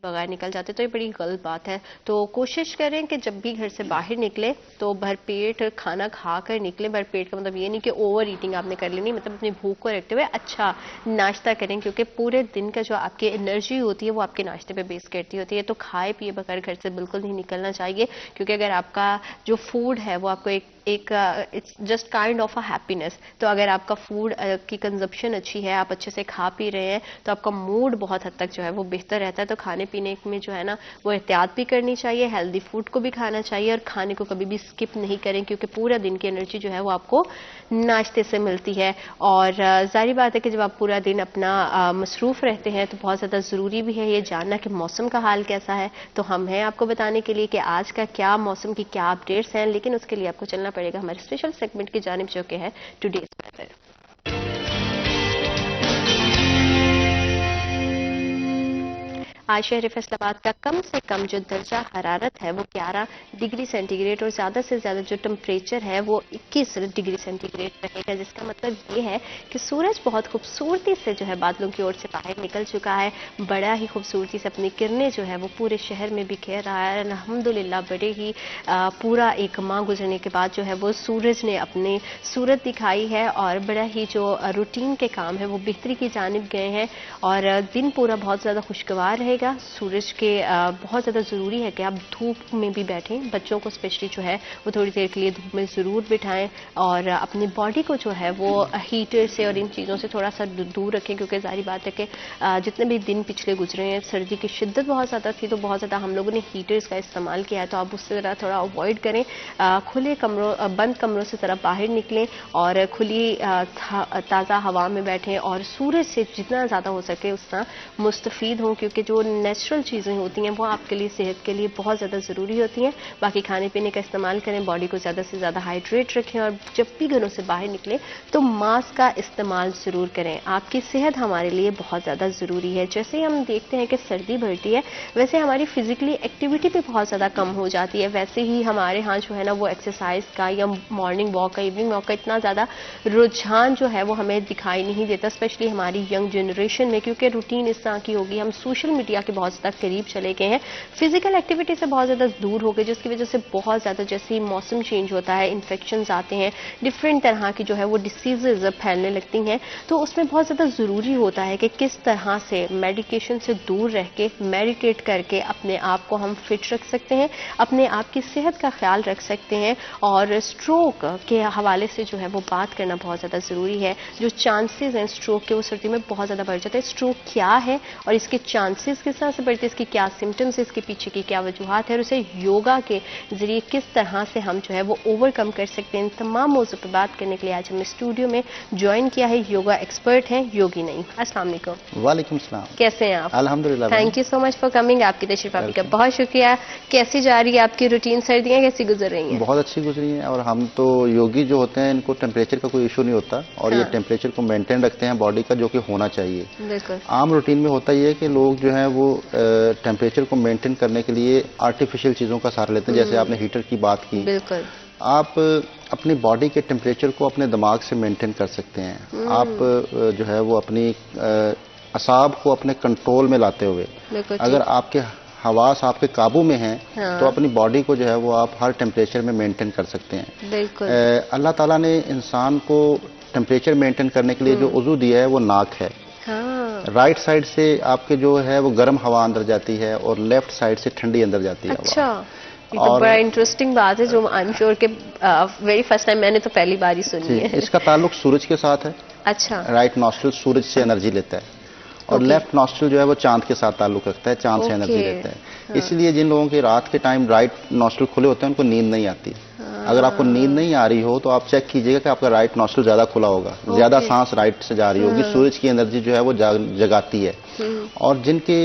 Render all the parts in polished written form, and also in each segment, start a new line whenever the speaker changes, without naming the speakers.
बगैर निकल जाते तो ये बड़ी गलत बात है। तो कोशिश करें कि जब भी घर से बाहर निकले तो भरपेट खाना खाकर निकले। भरपेट का मतलब ये नहीं कि ओवर ईटिंग आपने कर लेनी, मतलब अपनी भूख को रखते हुए अच्छा नाश्ता करें, क्योंकि पूरे दिन का जो आपकी एनर्जी होती है वो आपके नाश्ते पे बेस करती होती है। तो खाए पिए बगैर घर से बिल्कुल नहीं निकलना चाहिए, क्योंकि अगर आपका जो फूड है वो आपको एक it's just kind of a happiness. तो अगर आपका फूड की कंजप्शन अच्छी है, आप अच्छे से खा पी रहे हैं, तो आपका मूड बहुत हद तक जो है वो बेहतर रहता है। तो खाने पीने में जो है ना वो एहतियात भी करनी चाहिए, हेल्दी फूड को भी खाना चाहिए और खाने को कभी भी स्किप नहीं करें, क्योंकि पूरा दिन की एनर्जी जो है वो आपको नाश्ते से मिलती है। और जाहिर बात है कि जब आप पूरा दिन अपना मसरूफ रहते हैं तो बहुत ज़्यादा ज़रूरी भी है ये जानना कि मौसम का हाल कैसा है। तो हम हैं आपको बताने के लिए कि आज का क्या मौसम की क्या अपडेट्स हैं, लेकिन उसके लिए आपको चलना पड़ेगा हमारे स्पेशल सेगमेंट की जानिब जो कि है टुडेज वेदर। आज शहर फैसलाबाद का कम से कम जो दर्जा हरारत है वो 11 डिग्री सेंटीग्रेड और ज़्यादा से ज़्यादा जो टेम्परेचर है वो 21 डिग्री सेंटीग्रेड रहेगा, जिसका मतलब ये है कि सूरज बहुत खूबसूरती से जो है बादलों की ओर से बाहर निकल चुका है। बड़ा ही खूबसूरती से अपनी किरणें जो है वो पूरे शहर में बिखेर रहा है। अल्हम्दुलिल्लाह बड़े ही पूरा एक माह गुजरने के बाद जो है वो सूरज ने अपनी सूरत दिखाई है और बड़ा ही जो रूटीन के काम है वो बेहतरी की जानिब गए हैं और दिन पूरा बहुत ज़्यादा खुशगवार रहे। सूरज के बहुत ज़्यादा ज़रूरी है कि आप धूप में भी बैठें, बच्चों को स्पेशली जो है वो थोड़ी देर के लिए धूप में ज़रूर बिठाएं और अपनी बॉडी को जो है वो हीटर से और इन चीज़ों से थोड़ा सा दूर रखें, क्योंकि जाहिर बात है कि जितने भी दिन पिछले गुजरे हैं सर्दी की शिद्दत बहुत ज़्यादा थी, तो बहुत ज़्यादा हम लोगों ने हीटर्स का इस्तेमाल किया है। तो आप उससे ज़रा थोड़ा अवॉइड करें, खुले कमरों बंद कमरों से ज़रा बाहर निकलें और खुली ताज़ा हवा में बैठें और सूरज से जितना ज़्यादा हो सके उतना मुस्तफ़ीद हों, क्योंकि जो नेचुरल चीज़ें होती हैं वो आपके लिए सेहत के लिए बहुत ज़्यादा ज़रूरी होती हैं। बाकी खाने पीने का इस्तेमाल करें, बॉडी को ज़्यादा से ज़्यादा हाइड्रेट रखें और जब भी घरों से बाहर निकलें तो मास्क का इस्तेमाल ज़रूर करें। आपकी सेहत हमारे लिए बहुत ज़्यादा ज़रूरी है। जैसे ही हम देखते हैं कि सर्दी बढ़ती है वैसे हमारी फिजिकली एक्टिविटी भी बहुत ज़्यादा कम हो जाती है, वैसे ही हमारे यहाँ जो है ना वो एक्सरसाइज का या मॉर्निंग वॉक का, इवनिंग वॉक का इतना ज़्यादा रुझान जो है वो हमें दिखाई नहीं देता, स्पेशली हमारी यंग जनरेशन में, क्योंकि रूटीन इस तरह की होगी, हम सोशल मीडिया के बहुत ज़्यादा करीब चले गए हैं, फिजिकल एक्टिविटी से बहुत ज़्यादा दूर हो गए, जिसकी वजह से बहुत ज़्यादा जैसे ही मौसम चेंज होता है इन्फेक्शंस आते हैं, डिफरेंट तरह की जो है वो डिसीजेज फैलने लगती हैं। तो उसमें बहुत ज़्यादा ज़रूरी होता है कि किस तरह से मेडिकेशन से दूर रह के मेडिटेट करके अपने आप को हम फिट रख सकते हैं, अपने आप की सेहत का ख्याल रख सकते हैं। और स्ट्रोक के हवाले से जो है वो बात करना बहुत ज़्यादा ज़रूरी है। जो चांसेस हैं स्ट्रोक के वो सर्दी में बहुत ज़्यादा बढ़ जाते हैं। स्ट्रोक क्या है और इसके चांसेस किस तरह से बढ़ते हैं, इसकी क्या सिम्टम्स है, इसके पीछे की क्या वजूहात है और उसे योगा के जरिए किस तरह से हम जो है वो ओवरकम कर सकते हैं, इन तमाम मौजूद पर बात करने के लिए आज हमने स्टूडियो में ज्वाइन किया है योगा एक्सपर्ट हैं योगी नईम। अस्सलाम वालेकुम।
वालेकुम सलाम।
कैसे हैं आप?
अल्हम्दुलिल्लाह।
Thank you so much for coming. आपकी तशरीफ आपकी का बहुत शुक्रिया। कैसी जा रही है आपकी रूटीन, सर्दियाँ कैसी गुजर रही हैं?
बहुत अच्छी गुजरी हैं और हम तो योगी जो होते हैं इनको टेम्परेचर का कोई इशू नहीं होता और ये टेम्परेचर को मेंटेन रखते हैं बॉडी का, जो कि होना चाहिए।
बिल्कुल।
आम रूटीन में होता ये है कि लोग जो हैं वो टेम्परेचर को मेंटेन करने के लिए आर्टिफिशियल चीज़ों का सहारा लेते हैं, जैसे आपने हीटर की बात की।
बिल्कुल।
आप अपनी बॉडी के टेम्परेचर को अपने दिमाग से मेंटेन कर सकते हैं। आप जो है वो अपनी असाब को अपने कंट्रोल में लाते हुए, अगर आपके हवास आपके काबू में हैं तो अपनी बॉडी को जो है वो आप हर टेम्परेचर में मेंटेन कर सकते हैं।
बिल्कुल।
अल्लाह ताला ने इंसान को टेम्परेचर मेंटेन करने के लिए जो उज़ू दिया है वो नाक है। राइट साइड से आपके जो है वो गर्म हवा अंदर जाती है और लेफ्ट साइड से ठंडी अंदर जाती है।
अच्छा, ये तो बड़ा इंटरेस्टिंग बात है जो आई एम श्योर के वेरी फर्स्ट टाइम मैंने तो पहली बार ही सुनी है।
इसका ताल्लुक सूरज के साथ है।
अच्छा।
राइट नॉस्ट्रिल सूरज से एनर्जी लेता है और लेफ्ट नॉस्ट्रिल जो है वो चांद के साथ ताल्लुक रखता है, चांद से एनर्जी लेता है। इसलिए जिन लोगों के रात के टाइम राइट नॉस्ट्रिल खुले होते हैं उनको नींद नहीं आती। अगर आपको नींद नहीं आ रही हो तो आप चेक कीजिएगा कि आपका राइट नॉस्ट्रिल ज्यादा खुला होगा, ज्यादा सांस राइट से जा रही होगी, सूरज की एनर्जी जो है वो जगाती है। और जिनके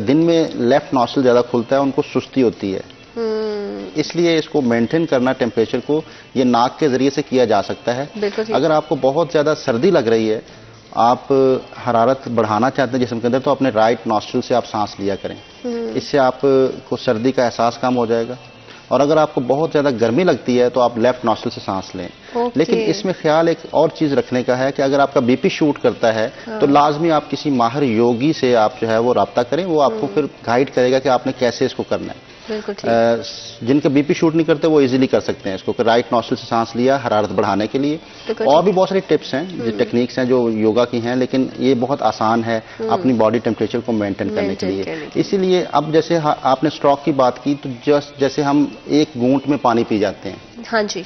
दिन में लेफ्ट नॉस्ट्रिल ज्यादा खुलता है उनको सुस्ती होती है। इसलिए इसको मेंटेन करना टेम्परेचर को ये नाक के जरिए से किया जा सकता है। अगर आपको बहुत ज्यादा सर्दी लग रही है, आप हरारत बढ़ाना चाहते हैं जिस्म के अंदर, तो अपने राइट नॉस्ट्रिल से आप सांस लिया करें, इससे आपको सर्दी का एहसास कम हो जाएगा। और अगर आपको बहुत ज़्यादा गर्मी लगती है तो आप लेफ्ट नॉस्ट्रल से सांस लें। लेकिन इसमें ख्याल एक और चीज़ रखने का है कि अगर आपका बीपी शूट करता है तो लाजमी आप किसी माहिर योगी से आप जो है वो रब्ता करें, वो आपको फिर गाइड करेगा कि आपने कैसे इसको करना है। जिनके बीपी शूट नहीं करते वो इजीली कर सकते हैं इसको, कि राइट नॉस्ट्रल से सांस लिया हरारत बढ़ाने के लिए। और भी बहुत सारी टिप्स हैं, जो टेक्निक्स हैं जो योगा की हैं, लेकिन ये बहुत आसान है अपनी बॉडी टेम्परेचर को मेंटेन करने के लिए। इसीलिए अब जैसे आपने स्ट्रोक की बात की, तो जैसे हम एक घूंट में पानी पी जाते हैं,
हाँ जी,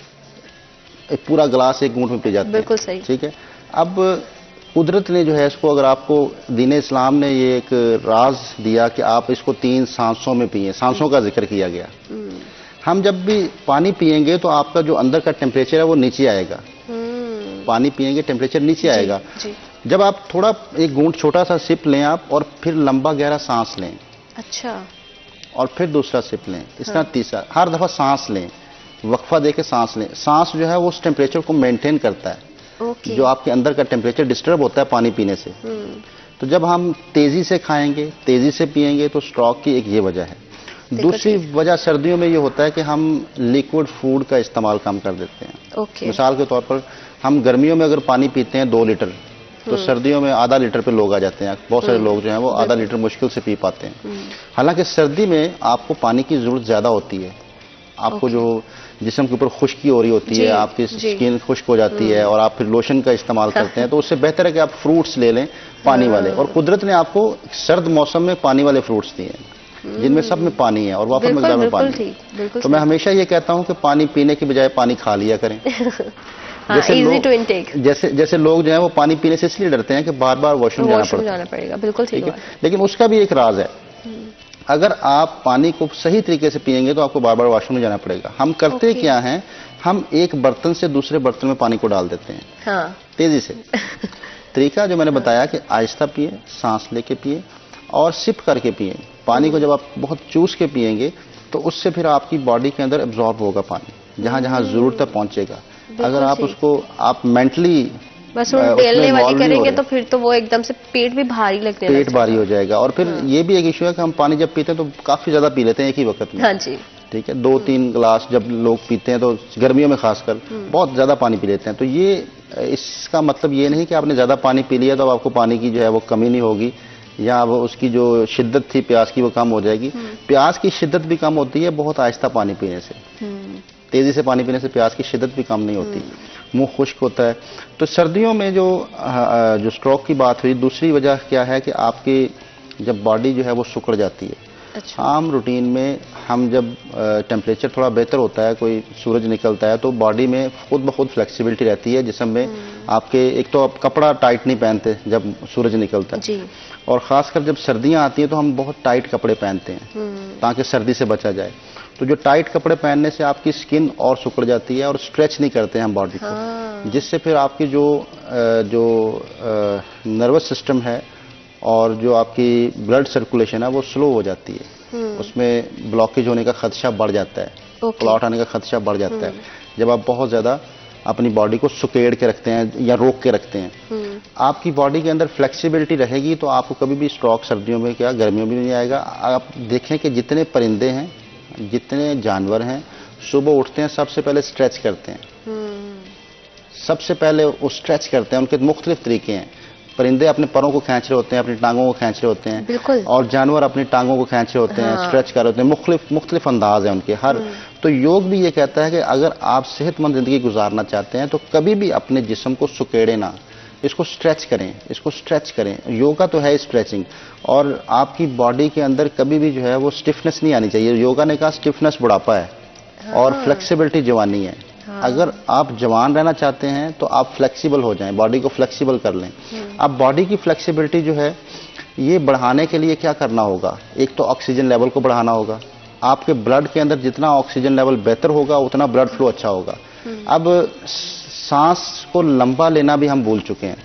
एक पूरा गिलास एक घूंट में पी जाते हैं,
बिल्कुल सही,
ठीक है। अब कुदरत ने जो है इसको, अगर आपको दीन इस्लाम ने ये एक राज दिया कि आप इसको 3 सांसों में पिए, सांसों का जिक्र किया गया। हम जब भी पानी पिएंगे तो आपका जो अंदर का टेम्परेचर है वो नीचे आएगा, पानी पिएंगे टेम्परेचर नीचे आएगा। जब आप थोड़ा एक घूंट छोटा सा सिप लें आप, और फिर लंबा गहरा सांस लें,
अच्छा,
और फिर दूसरा सिप लें, इस तरह तीसरा, हर दफा सांस लें, वक्फा देके सांस लें। सांस जो है वो उस टेम्परेचर को मेंटेन करता है, जो आपके अंदर का टेम्परेचर डिस्टर्ब होता है पानी पीने से। तो जब हम तेजी से खाएंगे, तेजी से पिएंगे, तो स्ट्रोक की एक ये वजह है। दूसरी वजह सर्दियों में ये होता है कि हम लिक्विड फूड का इस्तेमाल कम कर देते हैं। मिसाल के तौर पर हम गर्मियों में अगर पानी पीते हैं 2 लीटर, तो सर्दियों में आधा लीटर पे लोग आ जाते हैं। बहुत सारे लोग जो हैं वो आधा लीटर मुश्किल से पी पाते हैं। हालांकि सर्दी में आपको पानी की जरूरत ज्यादा होती है। आपको जो जिस्म के ऊपर खुश्की हो रही होती है, आपकी स्किन खुश्क हो जाती है, और आप फिर लोशन का इस्तेमाल करते हैं, तो उससे बेहतर है कि आप फ्रूट्स ले लें पानी वाले। और कुदरत ने आपको सर्द मौसम में पानी वाले फ्रूट्स दिए हैं जिनमें सब में पानी है और वाफर मकदार में पानी है। तो मैं हमेशा ये कहता हूँ कि पानी पीने की बजाय पानी खा लिया करें। जैसे लोग जो है वो पानी पीने से इसलिए डरते हैं कि बार बार वॉशरूम जाना पड़ेगा।
बिल्कुल ठीक है,
लेकिन उसका भी एक राज है। अगर आप पानी को सही तरीके से पिएंगे तो आपको बार बार वॉशरूम में जाना पड़ेगा। हम करते क्या हैं, हम एक बर्तन से दूसरे बर्तन में पानी को डाल देते हैं, तेजी से। तरीका जो मैंने बताया कि आहिस्ता पिए, सांस लेके पिए और सिप करके पिए। पानी को जब आप बहुत चूस के पिएंगे तो उससे फिर आपकी बॉडी के अंदर एब्जॉर्ब होगा पानी, जहां जहां जरूरत है पहुंचेगा। अगर आप उसको आप मेंटली
बस टेलने वाली करेंगे तो फिर तो वो एकदम से पेट भी भारी लगने लगेगा,
पेट भारी हो जाएगा। और फिर ये भी एक इशू है कि हम पानी जब पीते हैं तो काफी ज्यादा पी लेते हैं एक ही वक्त में।
हाँ जी,
ठीक है, 2-3 गिलास जब लोग पीते हैं, तो गर्मियों में खासकर बहुत ज्यादा पानी पी लेते हैं। तो ये इसका मतलब ये नहीं कि आपने ज्यादा पानी पी लिया तो आपको पानी की जो है वो कमी नहीं होगी, या वो उसकी जो शिद्दत थी प्यास की वो कम हो जाएगी। प्यास की शिद्दत भी कम होती है बहुत आहिस्ता पानी पीने से। तेजी से पानी पीने से प्यास की शिद्दत भी कम नहीं होती, मुंह खुश्क होता है। तो सर्दियों में जो स्ट्रोक की बात हुई, दूसरी वजह क्या है कि आपकी जब बॉडी जो है वो सिकुड़ जाती है। अच्छा। आम रूटीन में हम जब टेम्परेचर थोड़ा बेहतर होता है, कोई सूरज निकलता है, तो बॉडी में खुद ब खुद फ्लेक्सिबिलिटी रहती है जिस्म में। आपके एक तो आप कपड़ा टाइट नहीं पहनते जब सूरज निकलता है, और खासकर जब सर्दियां आती हैं तो हम बहुत टाइट कपड़े पहनते हैं ताकि सर्दी से बचा जाए। तो जो टाइट कपड़े पहनने से आपकी स्किन और सिकुड़ जाती है और स्ट्रेच नहीं करते हैं हम बॉडी को, जिससे फिर आपकी जो नर्वस सिस्टम है और जो आपकी ब्लड सर्कुलेशन है वो स्लो हो जाती है। उसमें ब्लॉकेज होने का खदशा बढ़ जाता है, क्लॉट आने का खदशा बढ़ जाता है जब आप बहुत ज्यादा अपनी बॉडी को सुकेड़ के रखते हैं या रोक के रखते हैं। आपकी बॉडी के अंदर फ्लेक्सिबिलिटी रहेगी तो आपको कभी भी स्ट्रोक सर्दियों में क्या गर्मियों में नहीं आएगा। आप देखें कि जितने परिंदे हैं, जितने जानवर हैं, सुबह उठते हैं सबसे पहले स्ट्रेच करते हैं। सबसे पहले वो स्ट्रेच करते हैं। उनके मुख्तलिफ तरीके हैं। परिंदे अपने पैरों को खींच रहे होते हैं, अपनी टांगों को खींच रहे होते हैं, और जानवर अपनी टांगों को खींच रहे होते हैं, स्ट्रेच कर रहे होते हैं। मुख्तलिफ अंदाज है उनके हर। तो योग भी ये कहता है कि अगर आप सेहतमंद जिंदगी गुजारना चाहते हैं तो कभी भी अपने जिस्म को सुकेड़े ना, इसको स्ट्रेच करें, इसको स्ट्रेच करें। योगा तो है स्ट्रेचिंग, और आपकी बॉडी के अंदर कभी भी जो है वो स्टिफनेस नहीं आनी चाहिए। योगा ने कहा स्टिफनेस बुढ़ापा है और फ्लेक्सिबिलिटी जवानी है। अगर आप जवान रहना चाहते हैं तो आप फ्लेक्सिबल हो जाएं, बॉडी को फ्लेक्सिबल कर लें। अब बॉडी की फ्लेक्सिबिलिटी जो है ये बढ़ाने के लिए क्या करना होगा, एक तो ऑक्सीजन लेवल को बढ़ाना होगा। आपके ब्लड के अंदर जितना ऑक्सीजन लेवल बेहतर होगा उतना ब्लड फ्लो अच्छा होगा। अब सांस को लंबा लेना भी हम भूल चुके हैं।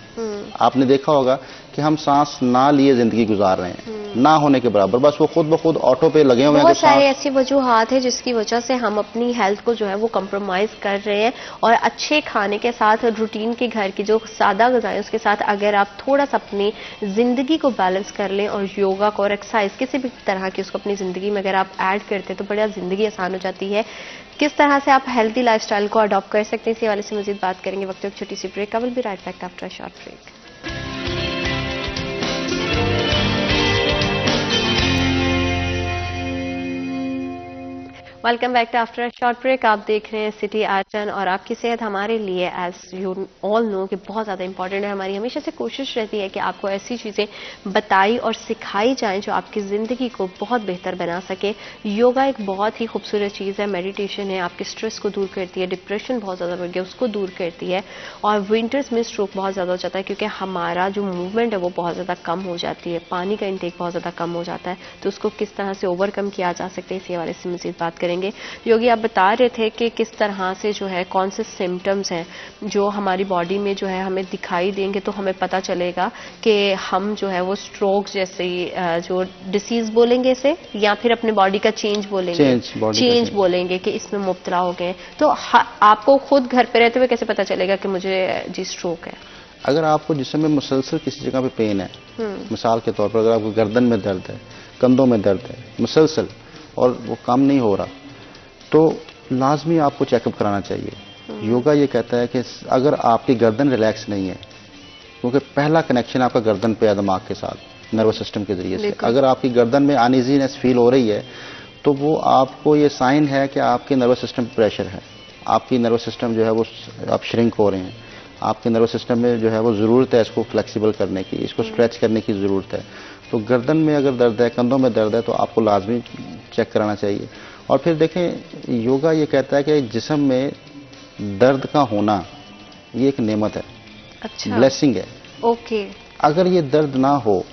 आपने देखा होगा कि हम सांस ना लिए जिंदगी गुजार रहे हैं। ना होने के बराबर, बस वो खुद ब खुद ऑटो पे लगे हुए हैं।
बहुत सारे ऐसी वजूहात है जिसकी वजह से हम अपनी हेल्थ को जो है वो कंप्रोमाइज कर रहे हैं, और अच्छे खाने के साथ रूटीन के घर की जो सादा ग़िज़ाएं उसके साथ अगर आप थोड़ा सा अपनी ज़िंदगी को बैलेंस कर लें और योगा को और एक्सरसाइज किसी भी तरह की उसको अपनी ज़िंदगी में अगर आप ऐड करते हैं तो बड़ा ज़िंदगी आसान हो जाती है। किस तरह से आप हेल्दी लाइफस्टाइल को अडॉप्ट कर सकते हैं, इसी हवाले से मज़ीद बात करेंगे। वक्त एक छोटी सी break. I will be right back after a short break. Welcome back to after a short break. आप देख रहे हैं सिटी आर्टन, और आपकी सेहत हमारे लिए एज यू ऑल नो कि बहुत ज़्यादा इंपॉर्टेंट है। हमारी हमेशा से कोशिश रहती है कि आपको ऐसी चीज़ें बताई और सिखाई जाएं जो आपकी ज़िंदगी को बहुत बेहतर बना सके। योगा एक बहुत ही खूबसूरत चीज़ है, मेडिटेशन है, आपके स्ट्रेस को दूर करती है, डिप्रेशन बहुत ज़्यादा बढ़ गया उसको दूर करती है, और विंटर्स में स्ट्रोक बहुत ज़्यादा हो जाता है क्योंकि हमारा जो मूवमेंट है वो बहुत ज़्यादा कम हो जाती है, पानी का इंटेक बहुत ज़्यादा कम हो जाता है। तो उसको किस तरह से ओवरकम किया जा सकता है, इसी हवाले से मज़ीद बात करेंगे। योगी, आप बता रहे थे कि किस तरह से जो है कौन से सिम्टम्स हैं जो हमारी बॉडी में जो है हमें दिखाई देंगे तो हमें पता चलेगा कि हम जो है वो स्ट्रोक जैसे जो डिसीज बोलेंगे इसे, या फिर अपने बॉडी का चेंज बोलेंगे, चेंज बोलेंगे कि इसमें मुब्तला हो गए। तो आपको खुद घर पे रहते हुए कैसे पता चलेगा कि मुझे जी स्ट्रोक है?
अगर आपको जिस्म में मुसलसल किसी जगह पे पेन है, मिसाल के तौर पर अगर आपको गर्दन में दर्द है, कंधों में दर्द है मुसलसल और वो कम नहीं हो रहा, तो लाजमी आपको चेकअप कराना चाहिए। योगा ये कहता है कि अगर आपकी गर्दन रिलैक्स नहीं है, क्योंकि पहला कनेक्शन आपका गर्दन पे है दिमाग के साथ, नर्वस सिस्टम के जरिए से, अगर आपकी गर्दन में अनईजीनेस फील हो रही है तो वो आपको ये साइन है कि आपके नर्वस सिस्टम पे प्रेशर है, आपकी नर्वस सिस्टम जो है वो आप श्रिंक हो रहे हैं, आपके नर्वस सिस्टम में जो है वो ज़रूरत है इसको फ्लेक्सिबल करने की, इसको स्ट्रेच करने की ज़रूरत है। तो गर्दन में अगर दर्द है, कंधों में दर्द है, तो आपको लाजमी चेक कराना चाहिए। और फिर देखें, योगा ये कहता है कि जिस्म में दर्द का होना ये एक नेमत है, अच्छा, ब्लेसिंग है। ओके। अगर ये दर्द ना हो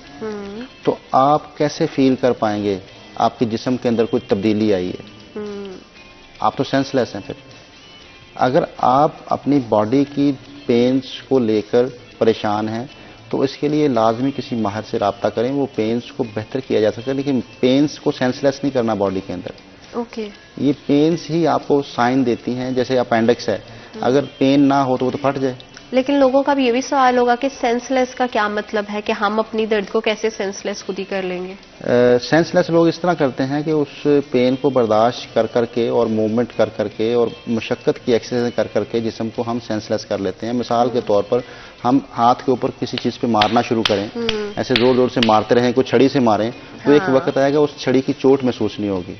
तो आप कैसे फील कर पाएंगे आपके जिस्म के अंदर कोई तब्दीली आई है? आप तो सेंसलेस हैं। फिर अगर आप अपनी बॉडी की पेन्स को लेकर परेशान हैं तो इसके लिए लाजमी किसी माहिर से रब्ता करें, वो पेन्स को बेहतर किया जा सकता है, लेकिन पेन्स को सेंसलेस नहीं करना बॉडी के अंदर। ओके। ये पेन्स ही आपको साइन देती हैं, जैसे अपेंडिक्स है, अगर पेन ना हो तो वो तो फट जाए।
लेकिन लोगों का भी ये भी सवाल होगा कि सेंसलेस का क्या मतलब है, कि हम अपनी दर्द को कैसे सेंसलेस खुद ही कर लेंगे?
सेंसलेस लोग इस तरह करते हैं कि उस पेन को बर्दाश्त कर करके और मूवमेंट कर करके और मुशक्क़त की एक्सरसाइज कर करके जिस्म को हम सेंसलेस कर लेते हैं। मिसाल के तौर पर हम हाथ के ऊपर किसी चीज़ पे मारना शुरू करें, ऐसे जोर जोर से मारते रहें, कोई छड़ी से मारें, तो एक वक्त आएगा उस छड़ी की चोट महसूस नहीं होगी,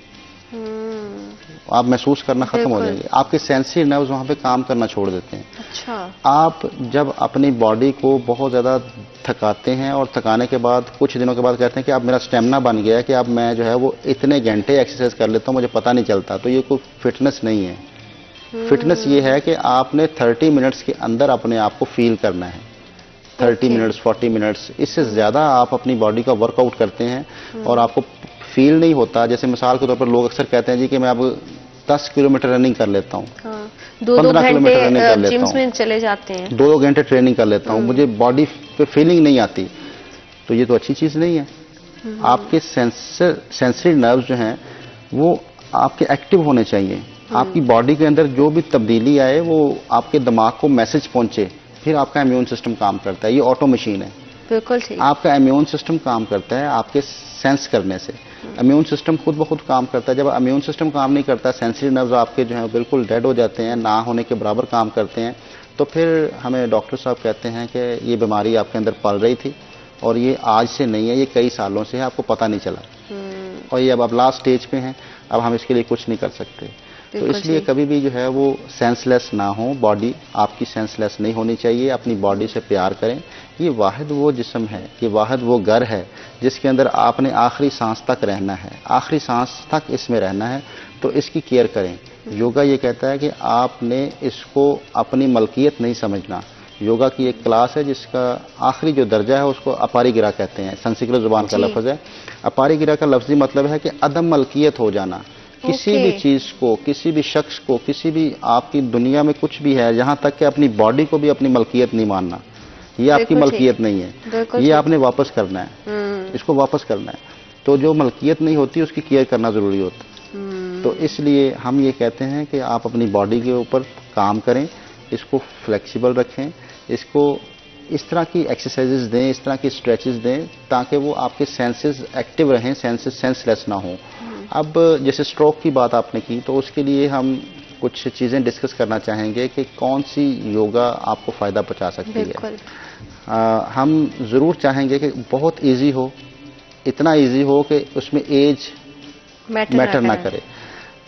आप महसूस करना खत्म हो जाएंगे, आपके सेंसरी नर्व्स वहाँ पे काम करना छोड़ देते हैं। अच्छा। आप जब अपनी बॉडी को बहुत ज़्यादा थकाते हैं और थकाने के बाद कुछ दिनों के बाद कहते हैं कि अब मेरा स्टेमिना बन गया है कि अब मैं जो है वो इतने घंटे एक्सरसाइज कर लेता हूँ, मुझे पता नहीं चलता, तो ये कोई फिटनेस नहीं है। फिटनेस ये है कि आपने 30 मिनट्स के अंदर अपने आप को फील करना है, 30 मिनट्स 40 मिनट्स, इससे ज़्यादा आप अपनी बॉडी का वर्कआउट करते हैं और आपको फील नहीं होता। जैसे मिसाल के तौर पर लोग अक्सर कहते हैं जी कि मैं अब 10 किलोमीटर रनिंग कर लेता हूँ, 15 किलोमीटर रनिंग कर लेता हूँ, में चले जाते हैं, 2-2 घंटे ट्रेनिंग कर लेता हूँ, मुझे बॉडी पे फीलिंग नहीं आती, तो ये तो अच्छी चीज़ नहीं है। आपके सेंसरी नर्व्स जो हैं वो आपके एक्टिव होने चाहिए, आपकी बॉडी के अंदर जो भी तब्दीली आए वो आपके दिमाग को मैसेज पहुंचे, फिर आपका इम्यून सिस्टम काम करता है। ये ऑटो मशीन है, बिल्कुल ठीक। आपका इम्यून सिस्टम काम करता है आपके सेंस करने से, इम्यून सिस्टम खुद ब खुद काम करता है। जब इम्यून सिस्टम काम नहीं करता, सेंसरी नर्व्स आपके जो है बिल्कुल डेड हो जाते हैं, ना होने के बराबर काम करते हैं, तो फिर हमें डॉक्टर साहब कहते हैं कि ये बीमारी आपके अंदर पल रही थी और ये आज से नहीं है, ये कई सालों से है, आपको पता नहीं चला, और ये अब लास्ट स्टेज पे हैं, अब हम इसके लिए कुछ नहीं कर सकते। तो इसलिए कभी भी जो है वो सेंसलेस ना हो, बॉडी आपकी सेंसलेस नहीं होनी चाहिए। अपनी बॉडी से प्यार करें। ये वाहिद वो जिस्म है, ये वाहिद वो घर है जिसके अंदर आपने आखिरी सांस तक रहना है, आखिरी सांस तक इसमें रहना है, तो इसकी केयर करें। योगा ये कहता है कि आपने इसको अपनी मलकियत नहीं समझना। योगा की एक क्लास है जिसका आखिरी जो दर्जा है उसको अपारिगिरा कहते हैं, संस्कृत जुबान का लफ्ज़ है। अपारिगिरा का लफ्ज़ी मतलब है कि अदम मलकियत हो जाना, किसी भी चीज़ को, किसी भी शख्स को, किसी भी आपकी दुनिया में कुछ भी है, यहाँ तक कि अपनी बॉडी को भी अपनी मलकियत नहीं मानना। ये आपकी मलकियत नहीं है, ये आपने वापस करना है, इसको वापस करना है। तो जो मलकियत नहीं होती उसकी केयर करना ज़रूरी होता है। तो इसलिए हम ये कहते हैं कि आप अपनी बॉडी के ऊपर काम करें, इसको फ्लेक्सिबल रखें, इसको इस तरह की एक्सरसाइजेज दें, इस तरह की स्ट्रेचेस दें ताकि वो आपके सेंसेस एक्टिव रहें, सेंसेस सेंसलेस ना हों। अब जैसे स्ट्रोक की बात आपने की, तो उसके लिए हम कुछ चीज़ें डिस्कस करना चाहेंगे कि कौन सी योगा आपको फ़ायदा पहुंचा सकती है। हम ज़रूर चाहेंगे कि बहुत इजी हो, इतना इजी हो कि उसमें एज मैटर ना करे।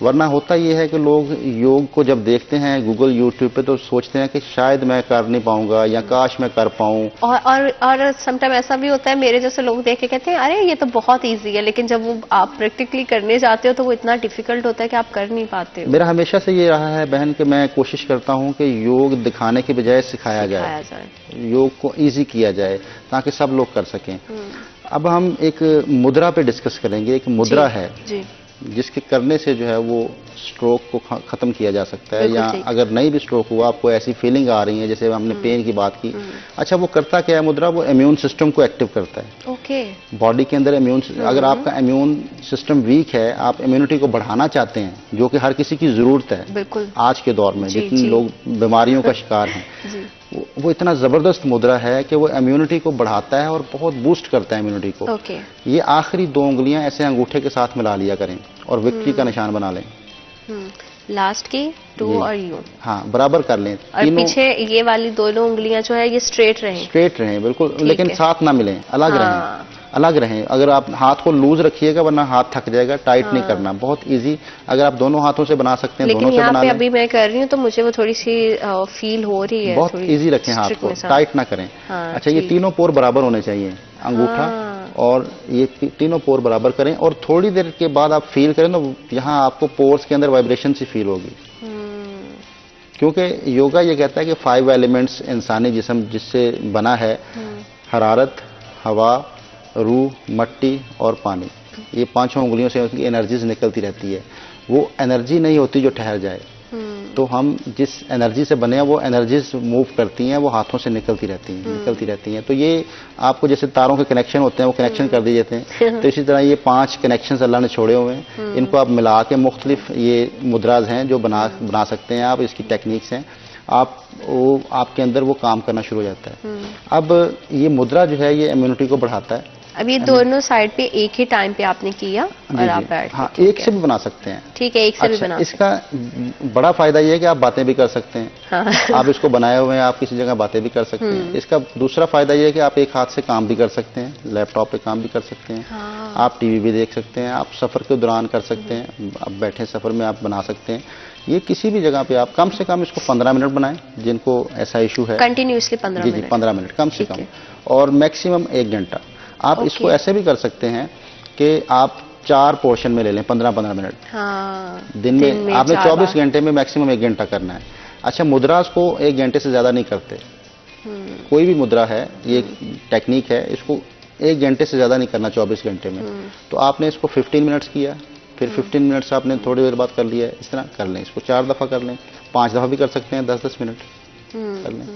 वरना होता ये है कि लोग योग को जब देखते हैं गूगल यूट्यूब पे तो सोचते हैं कि शायद मैं कर नहीं पाऊंगा या काश मैं कर पाऊं।
और समटाइम ऐसा भी होता है, मेरे जैसे लोग देख के कहते हैं अरे ये तो बहुत इजी है, लेकिन जब वो आप प्रैक्टिकली करने जाते हो तो वो इतना डिफिकल्ट होता है कि आप कर नहीं पाते हो।
मेरा हमेशा से ये रहा है बहन कि मैं कोशिश करता हूँ कि योग दिखाने के बजाय सिखाया जाए, योग को ईजी किया जाए ताकि सब लोग कर सकें। अब हम एक मुद्रा पे डिस्कस करेंगे। एक मुद्रा है जिसके करने से जो है वो स्ट्रोक को ख़त्म किया जा सकता है, या अगर नहीं भी स्ट्रोक हुआ आपको ऐसी फीलिंग आ रही है जैसे हमने पेन की बात की। अच्छा, वो करता क्या है मुद्रा? वो इम्यून सिस्टम को एक्टिव करता है।
ओके।
बॉडी के अंदर अगर आपका इम्यून सिस्टम वीक है, आप इम्यूनिटी को बढ़ाना चाहते हैं, जो कि हर किसी की ज़रूरत है बिल्कुल आज के दौर में, जितने लोग बीमारियों का शिकार हैं, वो इतना ज़बरदस्त मुद्रा है कि वो इम्यूनिटी को बढ़ाता है और बहुत बूस्ट करता है इम्यूनिटी को। ये आखिरी 2 उंगलियां ऐसे अंगूठे के साथ मिला लिया करें और विक्ट्री का निशान बना लें।
लास्ट की 2 और यूं,
हाँ, बराबर कर लें।
और पीछे ये वाली दोनों उंगलियां जो है ये स्ट्रेट रहें बिल्कुल, लेकिन साथ ना मिलें,
अलग रहें, अलग रहें। अगर आप हाथ को लूज रखिएगा वरना हाथ थक जाएगा, टाइट नहीं करना। बहुत इजी, अगर आप दोनों हाथों से बना सकते हैं दोनों से बना लें।
अभी मैं कर रही हूँ तो मुझे वो थोड़ी सी फील हो रही है।
बहुत इजी रखें हाथ को, टाइट ना करें। अच्छा, ये तीनों पोर बराबर होने चाहिए, अंगूठा और ये तीनों पोर बराबर करें, और थोड़ी देर के बाद आप फील करें तो यहाँ आपको पोर्स के अंदर वाइब्रेशन सी फील होगी। क्योंकि योगा ये कहता है कि 5 एलिमेंट्स इंसानी जिस्म जिससे बना है, हरारत, हवा, रूह, मिट्टी और पानी, ये 5 उंगलियों से उनकी एनर्जीज निकलती रहती है। वो एनर्जी नहीं होती जो ठहर जाए। तो हम जिस एनर्जी से बने हैं वो एनर्जीज मूव करती हैं, वो हाथों से निकलती रहती हैं। तो ये आपको जैसे तारों के कनेक्शन होते हैं वो कनेक्शन कर दिए जाते हैं, तो इसी तरह ये 5 कनेक्शंस अल्लाह ने छोड़े हुए हैं। इनको आप मिला के मुख्तलिफ ये मुद्राज हैं जो बना सकते हैं आप, इसकी टेक्निक्स हैं। आपके अंदर वो काम करना शुरू हो जाता है। अब ये मुद्रा जो है ये इम्यूनिटी को बढ़ाता है।
अब ये दोनों साइड पे एक ही टाइम पे आपने किया और आप बैठ,
हाँ, एक से भी बना सकते हैं।
ठीक है, एक से भी बना सकते हैं।
इसका बड़ा फायदा ये है कि आप बातें भी कर सकते हैं। हाँ। आप इसको बनाए हुए हैं, आप किसी जगह बातें भी कर सकते हैं। इसका दूसरा फायदा ये है कि आप एक हाथ से काम भी कर सकते हैं, लैपटॉप पे काम भी कर सकते हैं। हाँ। आप टीवी भी देख सकते हैं, आप सफर के दौरान कर सकते हैं, आप बैठे सफर में आप बना सकते हैं। ये किसी भी जगह पे आप कम से कम इसको 15 मिनट बनाएं, जिनको ऐसा इशू है
कंटिन्यूसली 15 मिनट।
जी, 15 मिनट कम से कम, और मैक्सिमम 1 घंटा। आप इसको ऐसे भी कर सकते हैं कि आप 4 पोर्शन में ले लें 15-15 मिनट। हाँ, दिन में आपने 24 घंटे में मैक्सिमम 1 घंटा करना है। अच्छा, मुद्रास को 1 घंटे से ज़्यादा नहीं करते। कोई भी मुद्रा है, ये टेक्निक है, इसको 1 घंटे से ज़्यादा नहीं करना 24 घंटे में। तो आपने इसको 15 मिनट्स किया, फिर 15 मिनट्स आपने थोड़ी देर बाद कर लिया, इस तरह कर लें। इसको 4 दफ़ा कर लें, 5 दफ़ा भी कर सकते हैं, 10-10 मिनट कर लें।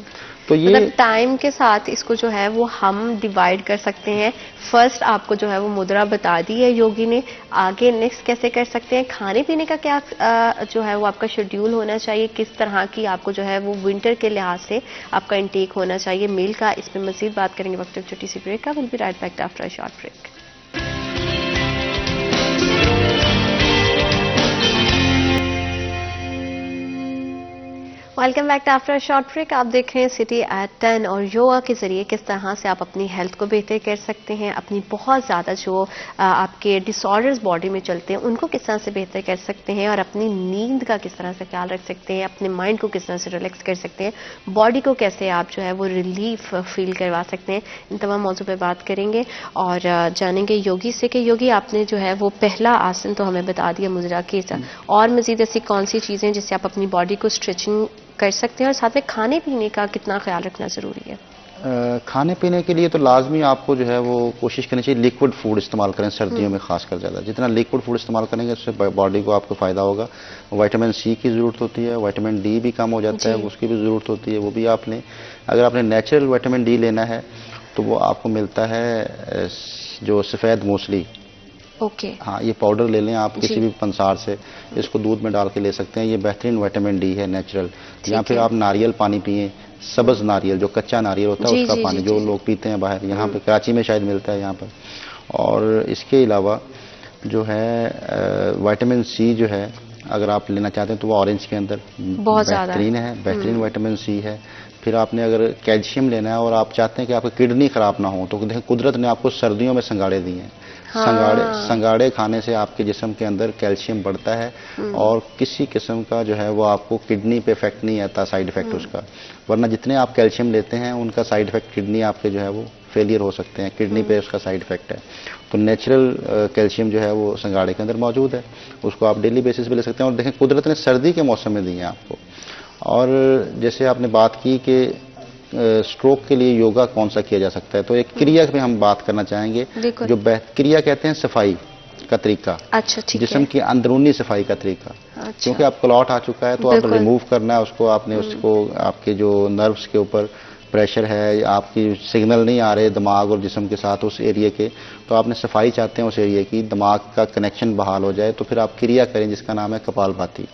तो ये मतलब
टाइम के साथ इसको जो है वो हम डिवाइड कर सकते हैं। फर्स्ट आपको जो है वो मुद्रा बता दी है योगी ने, आगे नेक्स्ट कैसे कर सकते हैं, खाने पीने का क्या जो है वो आपका शेड्यूल होना चाहिए, किस तरह की आपको जो है वो विंटर के लिहाज से आपका इंटेक होना चाहिए मील का, इस पर मजीद बात करेंगे वक्त एक छोटी सी ब्रेक का। Will be right back after a short break. Welcome back after short break. आप देख रहे हैं सिटी एट 10 और योगा के जरिए किस तरह से आप अपनी हेल्थ को बेहतर कर सकते हैं, अपनी बहुत ज़्यादा जो आपके डिसऑर्डर्स बॉडी में चलते हैं उनको किस तरह से बेहतर कर सकते हैं, और अपनी नींद का किस तरह से ख्याल रख सकते हैं, अपने माइंड को किस तरह से रिलैक्स कर सकते हैं, बॉडी को कैसे आप जो है वो रिलीफ फील करवा सकते हैं। इन तमाम मौजू पर बात करेंगे और जानेंगे योगी से कि योगी आपने जो है वो पहला आसन तो हमें बता दिया मुद्रा के, और मजीद ऐसी कौन सी चीज़ें जिससे आप अपनी बॉडी को स्ट्रेचिंग कर सकते हैं, और साथ में खाने पीने का कितना ख्याल रखना ज़रूरी है।
खाने पीने के लिए तो लाजमी आपको जो है वो कोशिश करनी चाहिए लिक्विड फूड इस्तेमाल करें, सर्दियों में खासकर ज़्यादा। जितना लिक्विड फूड इस्तेमाल करेंगे उससे बॉडी को आपको फ़ायदा होगा। विटामिन सी की ज़रूरत होती है, विटामिन डी भी कम हो जाता है, उसकी भी ज़रूरत होती है, वो भी आप लें। अगर आपने नेचुरल विटामिन डी लेना है तो वो आपको मिलता है जो सफ़ेद मूसली,
ओके।
हाँ, ये पाउडर ले लें आप किसी भी पंसार से, इसको दूध में डाल के ले सकते हैं। ये बेहतरीन विटामिन डी है, नेचुरल। या फिर आप नारियल पानी पिए, सब्ज नारियल, जो कच्चा नारियल होता है उसका पानी, जो लोग पीते हैं बाहर, यहाँ पे कराची में शायद मिलता है यहाँ पर। और इसके अलावा जो है विटामिन सी जो है, अगर आप लेना चाहते हैं तो वो ऑरेंज के अंदर
बहुत
बेहतरीन है, बेहतरीन विटामिन सी है। फिर आपने अगर कैल्शियम लेना है और आप चाहते हैं कि आपकी किडनी खराब ना हो, तो देखें कुदरत ने आपको सर्दियों में संगाड़े दिए हैं। संगाड़े खाने से आपके जिस्म के अंदर कैल्शियम बढ़ता है और किसी किस्म का जो है वो आपको किडनी पे इफेक्ट नहीं आता, साइड इफेक्ट उसका। वरना जितने आप कैल्शियम लेते हैं उनका साइड इफेक्ट किडनी आपके जो है वो फेलियर हो सकते हैं, किडनी पे उसका साइड इफेक्ट है। तो नेचुरल कैल्शियम जो है वो संगाड़े के अंदर मौजूद है, उसको आप डेली बेसिस पे ले सकते हैं। और देखें कुदरत ने सर्दी के मौसम में दिए हैं आपको। और जैसे आपने बात की कि स्ट्रोक के लिए योगा कौन सा किया जा सकता है, तो एक क्रिया पे हम बात करना चाहेंगे, जो क्रिया कहते हैं सफाई का तरीका।
अच्छा, ठीक है।
जिस्म की अंदरूनी सफाई का तरीका। अच्छा। क्योंकि आप क्लॉट आ चुका है तो आप रिमूव करना है उसको, आपने उसको, आपके जो नर्व्स के ऊपर प्रेशर है, आपकी सिग्नल नहीं आ रहे दिमाग और जिस्म के साथ उस एरिया के, तो आपने सफाई चाहते हैं उस एरिया की, दिमाग का कनेक्शन बहाल हो जाए, तो फिर आप क्रिया करें जिसका नाम है कपालभाति।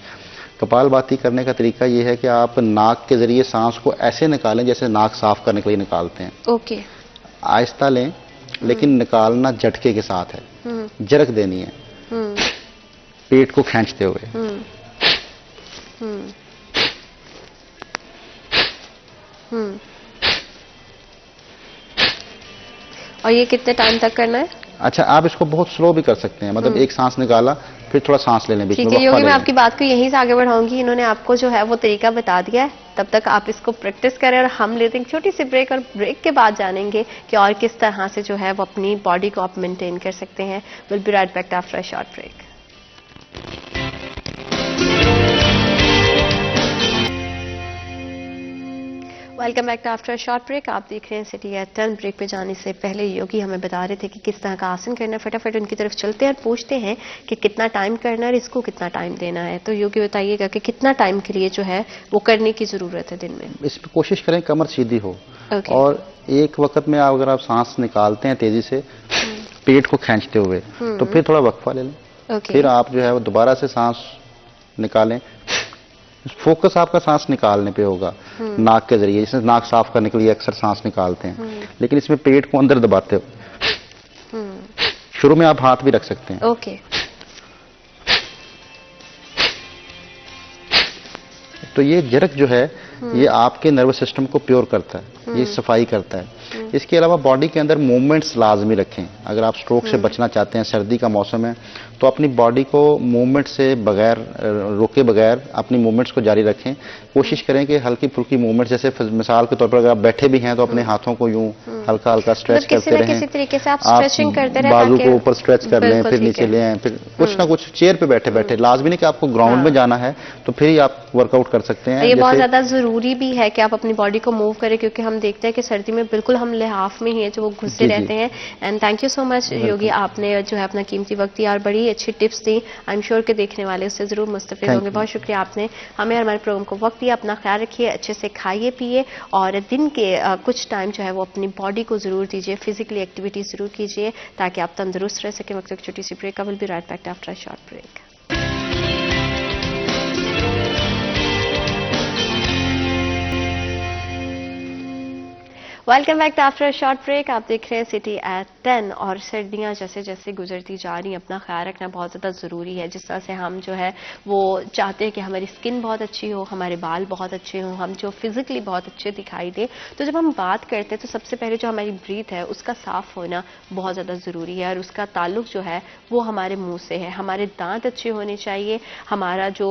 कपालभाति करने का तरीका ये है कि आप नाक के जरिए सांस को ऐसे निकालें जैसे नाक साफ करने के लिए निकालते हैं।
ओके।
आहिस्ता लें, लेकिन निकालना झटके के साथ है, जरक देनी है, पेट को खींचते हुए।
और ये कितने टाइम तक करना है?
अच्छा, आप इसको बहुत स्लो भी कर सकते हैं, मतलब एक सांस निकाला फिर थोड़ा सांस ले लें बीच में।
ठीक है योगी, मैं आपकी बात को यहीं से आगे बढ़ाऊंगी। इन्होंने आपको जो है वो तरीका बता दिया है, तब तक आप इसको प्रैक्टिस करें और हम लेते हैं छोटी सी ब्रेक, और ब्रेक के बाद जानेंगे कि और किस तरह से जो है वो अपनी बॉडी को आप मेंटेन कर सकते हैं। Will be right back after a short break. Welcome back to after short break. आप देख रहे हैं सिटी एट 10। ब्रेक पे जाने से पहले योगी हमें बता रहे थे कि किस तरह का आसन करना है। फटाफट उनकी तरफ चलते हैं और पूछते हैं कि कितना टाइम करना है और इसको कितना टाइम देना है। तो योगी बताइएगा कि कितना टाइम के लिए जो है वो करने की जरूरत है दिन में?
इस पर कोशिश करें कमर सीधी हो, और एक वक्त में अगर आप सांस निकालते हैं तेजी से पेट को खींचते हुए, तो फिर थोड़ा वक्फा ले लें। फिर आप जो है वो दोबारा से सांस निकालें। फोकस आपका सांस निकालने पे होगा, नाक के जरिए, जैसे नाक साफ करने के लिए अक्सर सांस निकालते हैं, लेकिन इसमें पेट को अंदर दबाते हुए। शुरू में आप हाथ भी रख सकते हैं।
ओके।
तो ये जरक जो है ये आपके नर्वस सिस्टम को प्योर करता है, ये सफाई करता है। इसके अलावा बॉडी के अंदर मूवमेंट्स लाजमी रखें। अगर आप स्ट्रोक से बचना चाहते हैं, सर्दी का मौसम है, तो अपनी बॉडी को मूवमेंट से बगैर, रोके बगैर अपनी मूवमेंट्स को जारी रखें। कोशिश करें कि हल्की फुल्की मूवमेंट, जैसे मिसाल के तौर पर अगर आप बैठे भी हैं तो अपने हाथों को यूं हल्का हल्का स्ट्रेच करते रहें।
किसी तरीके से आप स्ट्रेचिंग करते रहें,
बाजू को ऊपर स्ट्रेच कर लें, फिर नीचे ले आए, फिर कुछ ना कुछ चेयर पे बैठे बैठे, लाजमी नहीं कि आपको ग्राउंड में जाना है, तो फिर ही आप वर्कआउट कर सकते हैं।
ये बहुत ज्यादा जरूरी भी है कि आप अपनी बॉडी को मूव करें, क्योंकि हम देखते हैं कि सर्दी में बिल्कुल हम लिहाफ में ही है जो वो घुसे रहते हैं। And thank you so much Yogi, आपने जो है अपना कीमती वक्त दिया और बड़ी अच्छी tips the. I am sure के देखने वाले उससे जरूर मुस्तफिद होंगे। बहुत शुक्रिया, आपने हमें हमारे प्रोग्राम को वक्त दिया। अपना ख्याल रखिए, अच्छे से खाइए पिए, और दिन के कुछ टाइम जो है वो अपनी बॉडी को जरूर दीजिए, फिजिकली एक्टिविटी जरूर कीजिए ताकि आप तंदुरुस्त रह सकें। वक्त एक छोटी सी break. Will be right back after a short break. Welcome back to after short break. आप देख रहे हैं सिटी एट 10। और सर्दियां जैसे जैसे गुजरती जा रही हैं, अपना ख्याल रखना बहुत ज़्यादा ज़रूरी है। जिस तरह से हम जो है वो चाहते हैं कि हमारी स्किन बहुत अच्छी हो, हमारे बाल बहुत अच्छे हों, हम जो फिजिकली बहुत अच्छे दिखाई दे, तो जब हम बात करते हैं तो सबसे पहले जो हमारी ब्रीथ है उसका साफ होना बहुत ज़्यादा ज़रूरी है, और उसका ताल्लुक जो है वो हमारे मुँह से है। हमारे दांत अच्छे होने चाहिए, हमारा जो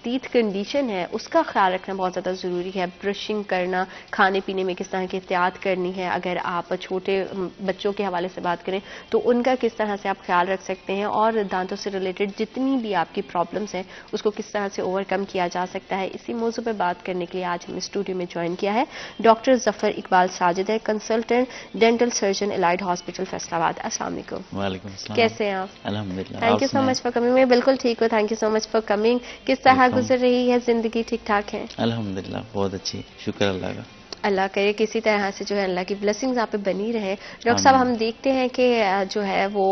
टीथ कंडीशन है उसका ख्याल रखना बहुत ज़्यादा ज़रूरी है। ब्रशिंग करना, खाने पीने में किस तरह की करनी है, अगर आप छोटे बच्चों के हवाले से बात करें तो उनका किस तरह से आप ख्याल रख सकते हैं, और दांतों से रिलेटेड जितनी भी आपकी प्रॉब्लम्स हैं उसको किस तरह से ओवरकम किया जा सकता है, इसी मौजू पे बात करने के लिए आज हमने स्टूडियो में ज्वाइन किया है डॉक्टर जफर इकबाल साजिद है, consultant dental surgeon allied hospital Faisalabad. अस्सलाम वालेकुम।
वालेकुम सलाम।
कैसे हैं आप?
अल्हम्दुलिल्लाह।
Thank you so much for coming. मैं बिल्कुल ठीक हूँ, thank you so much for coming. किस तरह गुजर रही है जिंदगी? ठीक ठाक है?
अल्हम्दुलिल्लाह, बहुत अच्छी, शुक्र अल्लाह का।
अल्लाह करे किसी तरह से जो है अल्लाह की ब्लेसिंग्स आप पे बनी रहे। डॉक्टर साहब, हम देखते हैं कि जो है वो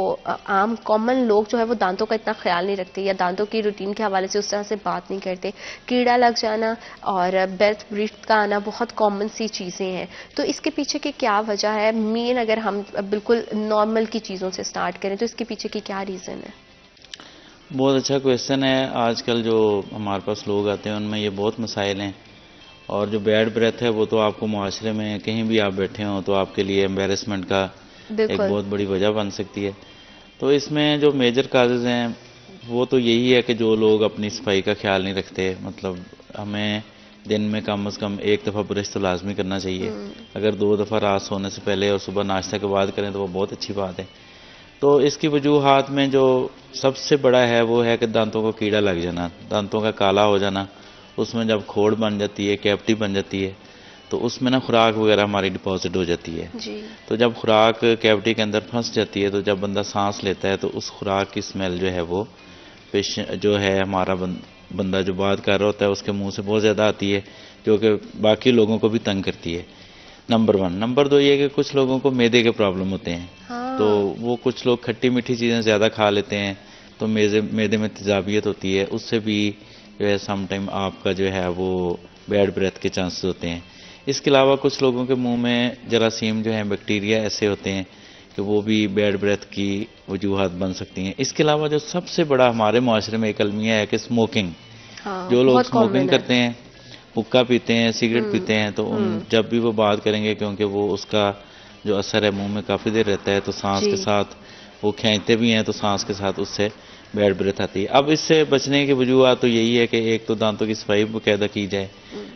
आम कॉमन लोग जो है वो दांतों का इतना ख्याल नहीं रखते या दांतों की रूटीन के हवाले से उस तरह से बात नहीं करते। कीड़ा लग जाना और बेल्ट ब्रीथ का आना बहुत कॉमन सी चीज़ें हैं, तो इसके पीछे की क्या वजह है? मेन अगर हम बिल्कुल नॉर्मल की चीज़ों से स्टार्ट करें तो इसके पीछे की क्या रीज़न है?
बहुत अच्छा क्वेश्चन है। आजकल जो हमारे पास लोग आते हैं उनमें ये बहुत मसाइल हैं, और जो बैड ब्रेथ है वो तो आपको मुआशरे में कहीं भी आप बैठे हों तो आपके लिए एम्बेरसमेंट का एक बहुत बड़ी वजह बन सकती है। तो इसमें जो मेजर काजेज़ हैं वो तो यही है कि जो लोग अपनी सफाई का ख्याल नहीं रखते। मतलब हमें दिन में कम से कम एक दफ़ा ब्रश तो लाजमी करना चाहिए। अगर 2 दफ़ा रात सोने से पहले और सुबह नाश्ता के बाद करें तो वो बहुत अच्छी बात है। तो इसकी वजूहात में जो सबसे बड़ा है वो है कि दांतों को कीड़ा लग जाना, दांतों का काला हो जाना। उसमें जब खोड़ बन जाती है, कैविटी बन जाती है, तो उसमें ना खुराक वगैरह हमारी डिपॉजिट हो जाती है
जी।
तो जब खुराक कैविटी के अंदर फंस जाती है तो जब बंदा सांस लेता है तो उस खुराक की स्मेल जो है वो जो है हमारा बंदा जो बात कर रहा होता है उसके मुंह से बहुत ज़्यादा आती है, जो कि बाकी लोगों को भी तंग करती है। नंबर 1। नंबर 2 ये कि कुछ लोगों को मैदे के प्रॉब्लम होते हैं।
हाँ।
तो वो कुछ लोग खट्टी मीठी चीज़ें ज़्यादा खा लेते हैं तो मैदे में तेजाबियत होती है, उससे भी जो है सम टाइम आपका जो है वो बैड ब्रेथ के चांसेस होते हैं। इसके अलावा कुछ लोगों के मुंह में जरासीम जो है बैक्टीरिया ऐसे होते हैं कि वो भी बैड ब्रेथ की वजूहात बन सकती हैं। इसके अलावा जो सबसे बड़ा हमारे माशरे में एक अलमिया है कि स्मोकिंग।
हाँ,
जो लोग
बहुत
स्मोकिंग
कॉमन है।
करते हैं, हुक्का पीते हैं, सिगरेट पीते हैं, तो उन जब भी वो बात करेंगे क्योंकि वो उसका जो असर है मुंह में काफ़ी देर रहता है तो सांस के
जी।
साथ वो खींचते भी हैं तो सांस के साथ उससे बैड ब्रेथ आती है। अब इससे बचने की वजूहत तो यही है कि एक तो दांतों की सफाई बाकायदा की जाए।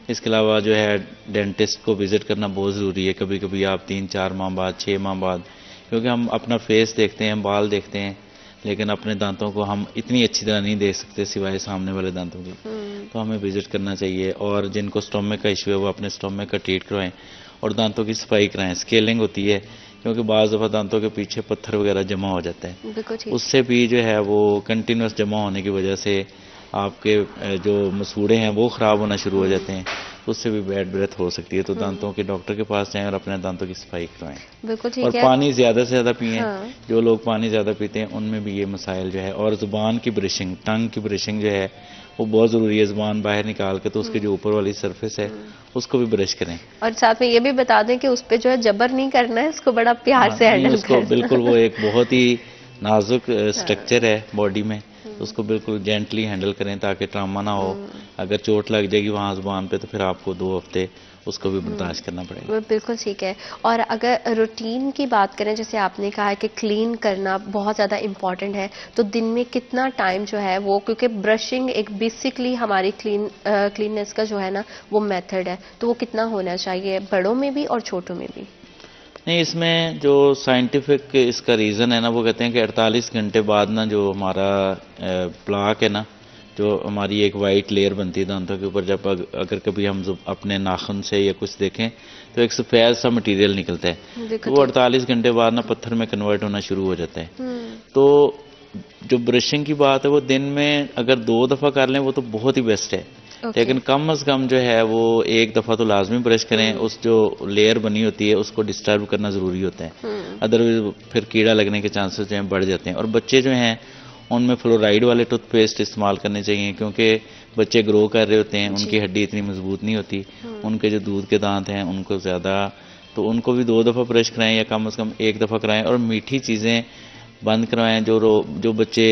इसके अलावा जो है डेंटिस्ट को विज़िट करना बहुत ज़रूरी है। कभी कभी आप 3-4 माह बाद, 6 माह बाद, क्योंकि हम अपना फेस देखते हैं, बाल देखते हैं, लेकिन अपने दांतों को हम इतनी अच्छी तरह नहीं देख सकते सिवाय सामने वाले दांतों के। तो हमें विज़िट करना चाहिए, और जिनको स्टोमक का इशू है वो अपने स्टोमक का ट्रीट करवाएं और दांतों की सफाई कराएं। स्केलिंग होती है क्योंकि बाज़ दफ़ा दांतों के पीछे पत्थर वगैरह जमा हो जाता है,
बिल्कुल ठीक।
उससे भी जो है वो कंटिन्यूस जमा होने की वजह से आपके जो मसूड़े हैं वो ख़राब होना शुरू हो जाते हैं, उससे भी बैड ब्रेथ हो सकती है। तो दांतों के डॉक्टर के पास जाएं और अपने दांतों की सफाई करवाएं।
बिल्कुल
और
ठीक है।
पानी ज़्यादा से ज़्यादा पिएं।
हाँ।
जो लोग पानी ज़्यादा पीते हैं उनमें भी ये मसाइल जो है। और ज़ुबान की ब्रशिंग, टंग की ब्रशिंग जो है वो बहुत ज़रूरी है। ज़ुबान बाहर निकाल के तो उसकी जो ऊपर वाली सरफेस है उसको भी ब्रश करें।
और साथ में ये भी बता दें कि उस पे जो है जबर नहीं करना है, उसको बड़ा प्यार से
नहीं,
हैंडल
उसको
करना।
बिल्कुल वो एक बहुत ही नाजुक स्ट्रक्चर है बॉडी में, उसको बिल्कुल जेंटली हैंडल करें ताकि ट्रामा ना हो। अगर चोट लग जाएगी वहाँ ज़ुबान पे तो फिर आपको 2 हफ्ते उसको भी बर्दाश्त करना पड़ेगा।
वो बिल्कुल ठीक है। और अगर रूटीन की बात करें, जैसे आपने कहा है कि क्लीन करना बहुत ज़्यादा इम्पॉर्टेंट है, तो दिन में कितना टाइम जो है वो, क्योंकि ब्रशिंग एक बेसिकली हमारी क्लीननेस का जो है ना वो मेथड है, तो वो कितना होना चाहिए बड़ों में भी और छोटों में भी?
नहीं, इसमें जो साइंटिफिक इसका रीज़न है ना वो कहते हैं कि 48 घंटे बाद ना जो हमारा प्लाक है ना, जो हमारी एक वाइट लेयर बनती है दांतों के ऊपर, जब अगर कभी हम अपने नाखून से या कुछ देखें तो एक सफ़ेद सा मटेरियल निकलता है, तो वो 48 घंटे बाद ना पत्थर में कन्वर्ट होना शुरू हो जाता है। तो जो ब्रशिंग की बात है वो दिन में अगर 2 दफ़ा कर लें वो तो बहुत ही बेस्ट है। लेकिन कम से कम जो है वो 1 दफ़ा तो लाजमी ब्रश करें। उस जो लेयर बनी होती है उसको डिस्टर्ब करना ज़रूरी होता है, अदरवाइज फिर कीड़ा लगने के चांसेस जो हैं बढ़ जाते हैं। और बच्चे जो हैं उनमें फ्लोराइड वाले टूथपेस्ट इस्तेमाल करने चाहिए, क्योंकि बच्चे ग्रो कर रहे होते हैं, उनकी हड्डी इतनी मजबूत नहीं होती, उनके जो दूध के दांत हैं उनको ज़्यादा, तो उनको भी 2 दफ़ा ब्रश कराएं या कम से कम 1 दफ़ा कराएं। और मीठी चीज़ें बंद करवाएं। जो बच्चे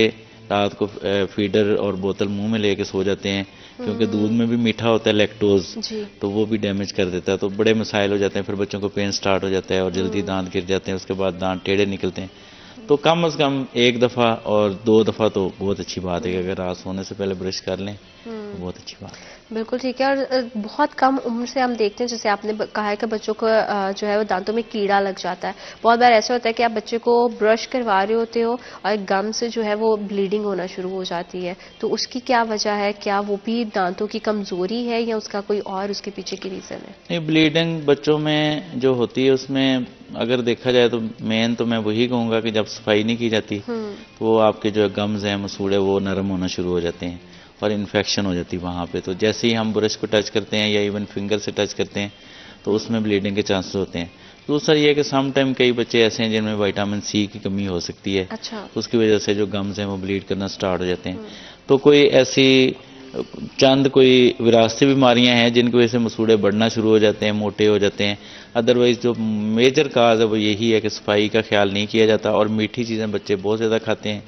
रात को फीडर और बोतल मुंह में लेके सो जाते हैं, क्योंकि दूध में भी मीठा होता है लैक्टोज, तो वो भी डैमेज कर देता है, तो बड़े मसाइल हो जाते हैं। फिर बच्चों को पेन स्टार्ट हो जाता है और जल्दी दांत गिर जाते हैं, उसके बाद दांत टेढ़े निकलते हैं। तो कम से कम 1 दफ़ा और 2 दफ़ा तो बहुत अच्छी बात है कि अगर रात सोने से पहले ब्रश कर लें तो बहुत अच्छी बात है।
बिल्कुल ठीक है। और बहुत कम उम्र से हम देखते हैं, जैसे आपने कहा है कि बच्चों को जो है वो दांतों में कीड़ा लग जाता है। बहुत बार ऐसा होता है कि आप बच्चे को ब्रश करवा रहे होते हो और गम से जो है वो ब्लीडिंग होना शुरू हो जाती है, तो उसकी क्या वजह है? क्या वो भी दांतों की कमज़ोरी है या उसका कोई और उसके पीछे की रीज़न है?
नहीं, ब्लीडिंग बच्चों में जो होती है उसमें अगर देखा जाए तो मेन तो मैं वही कहूँगा कि जब सफाई नहीं की जाती तो वो आपके जो गम्स हैं, मसूड़े, वो नरम होना शुरू हो जाते हैं और इन्फेक्शन हो जाती है वहाँ पे। तो जैसे ही हम ब्रश को टच करते हैं या इवन फिंगर से टच करते हैं तो उसमें ब्लीडिंग के चांसेस होते हैं। दूसरा ये है कि सम टाइम कई बच्चे ऐसे हैं जिनमें विटामिन सी की कमी हो सकती है,
अच्छा।
उसकी वजह से जो गम्स हैं वो ब्लीड करना स्टार्ट हो जाते हैं। तो कोई ऐसी चंद कोई विरासती बीमारियां हैं जिनकी वजह से मसूड़े बढ़ना शुरू हो जाते हैं, मोटे हो जाते हैं। अदरवाइज जो मेजर काज है वो यही है कि सफाई का ख्याल नहीं किया जाता और मीठी चीज़ें बच्चे बहुत ज़्यादा खाते हैं,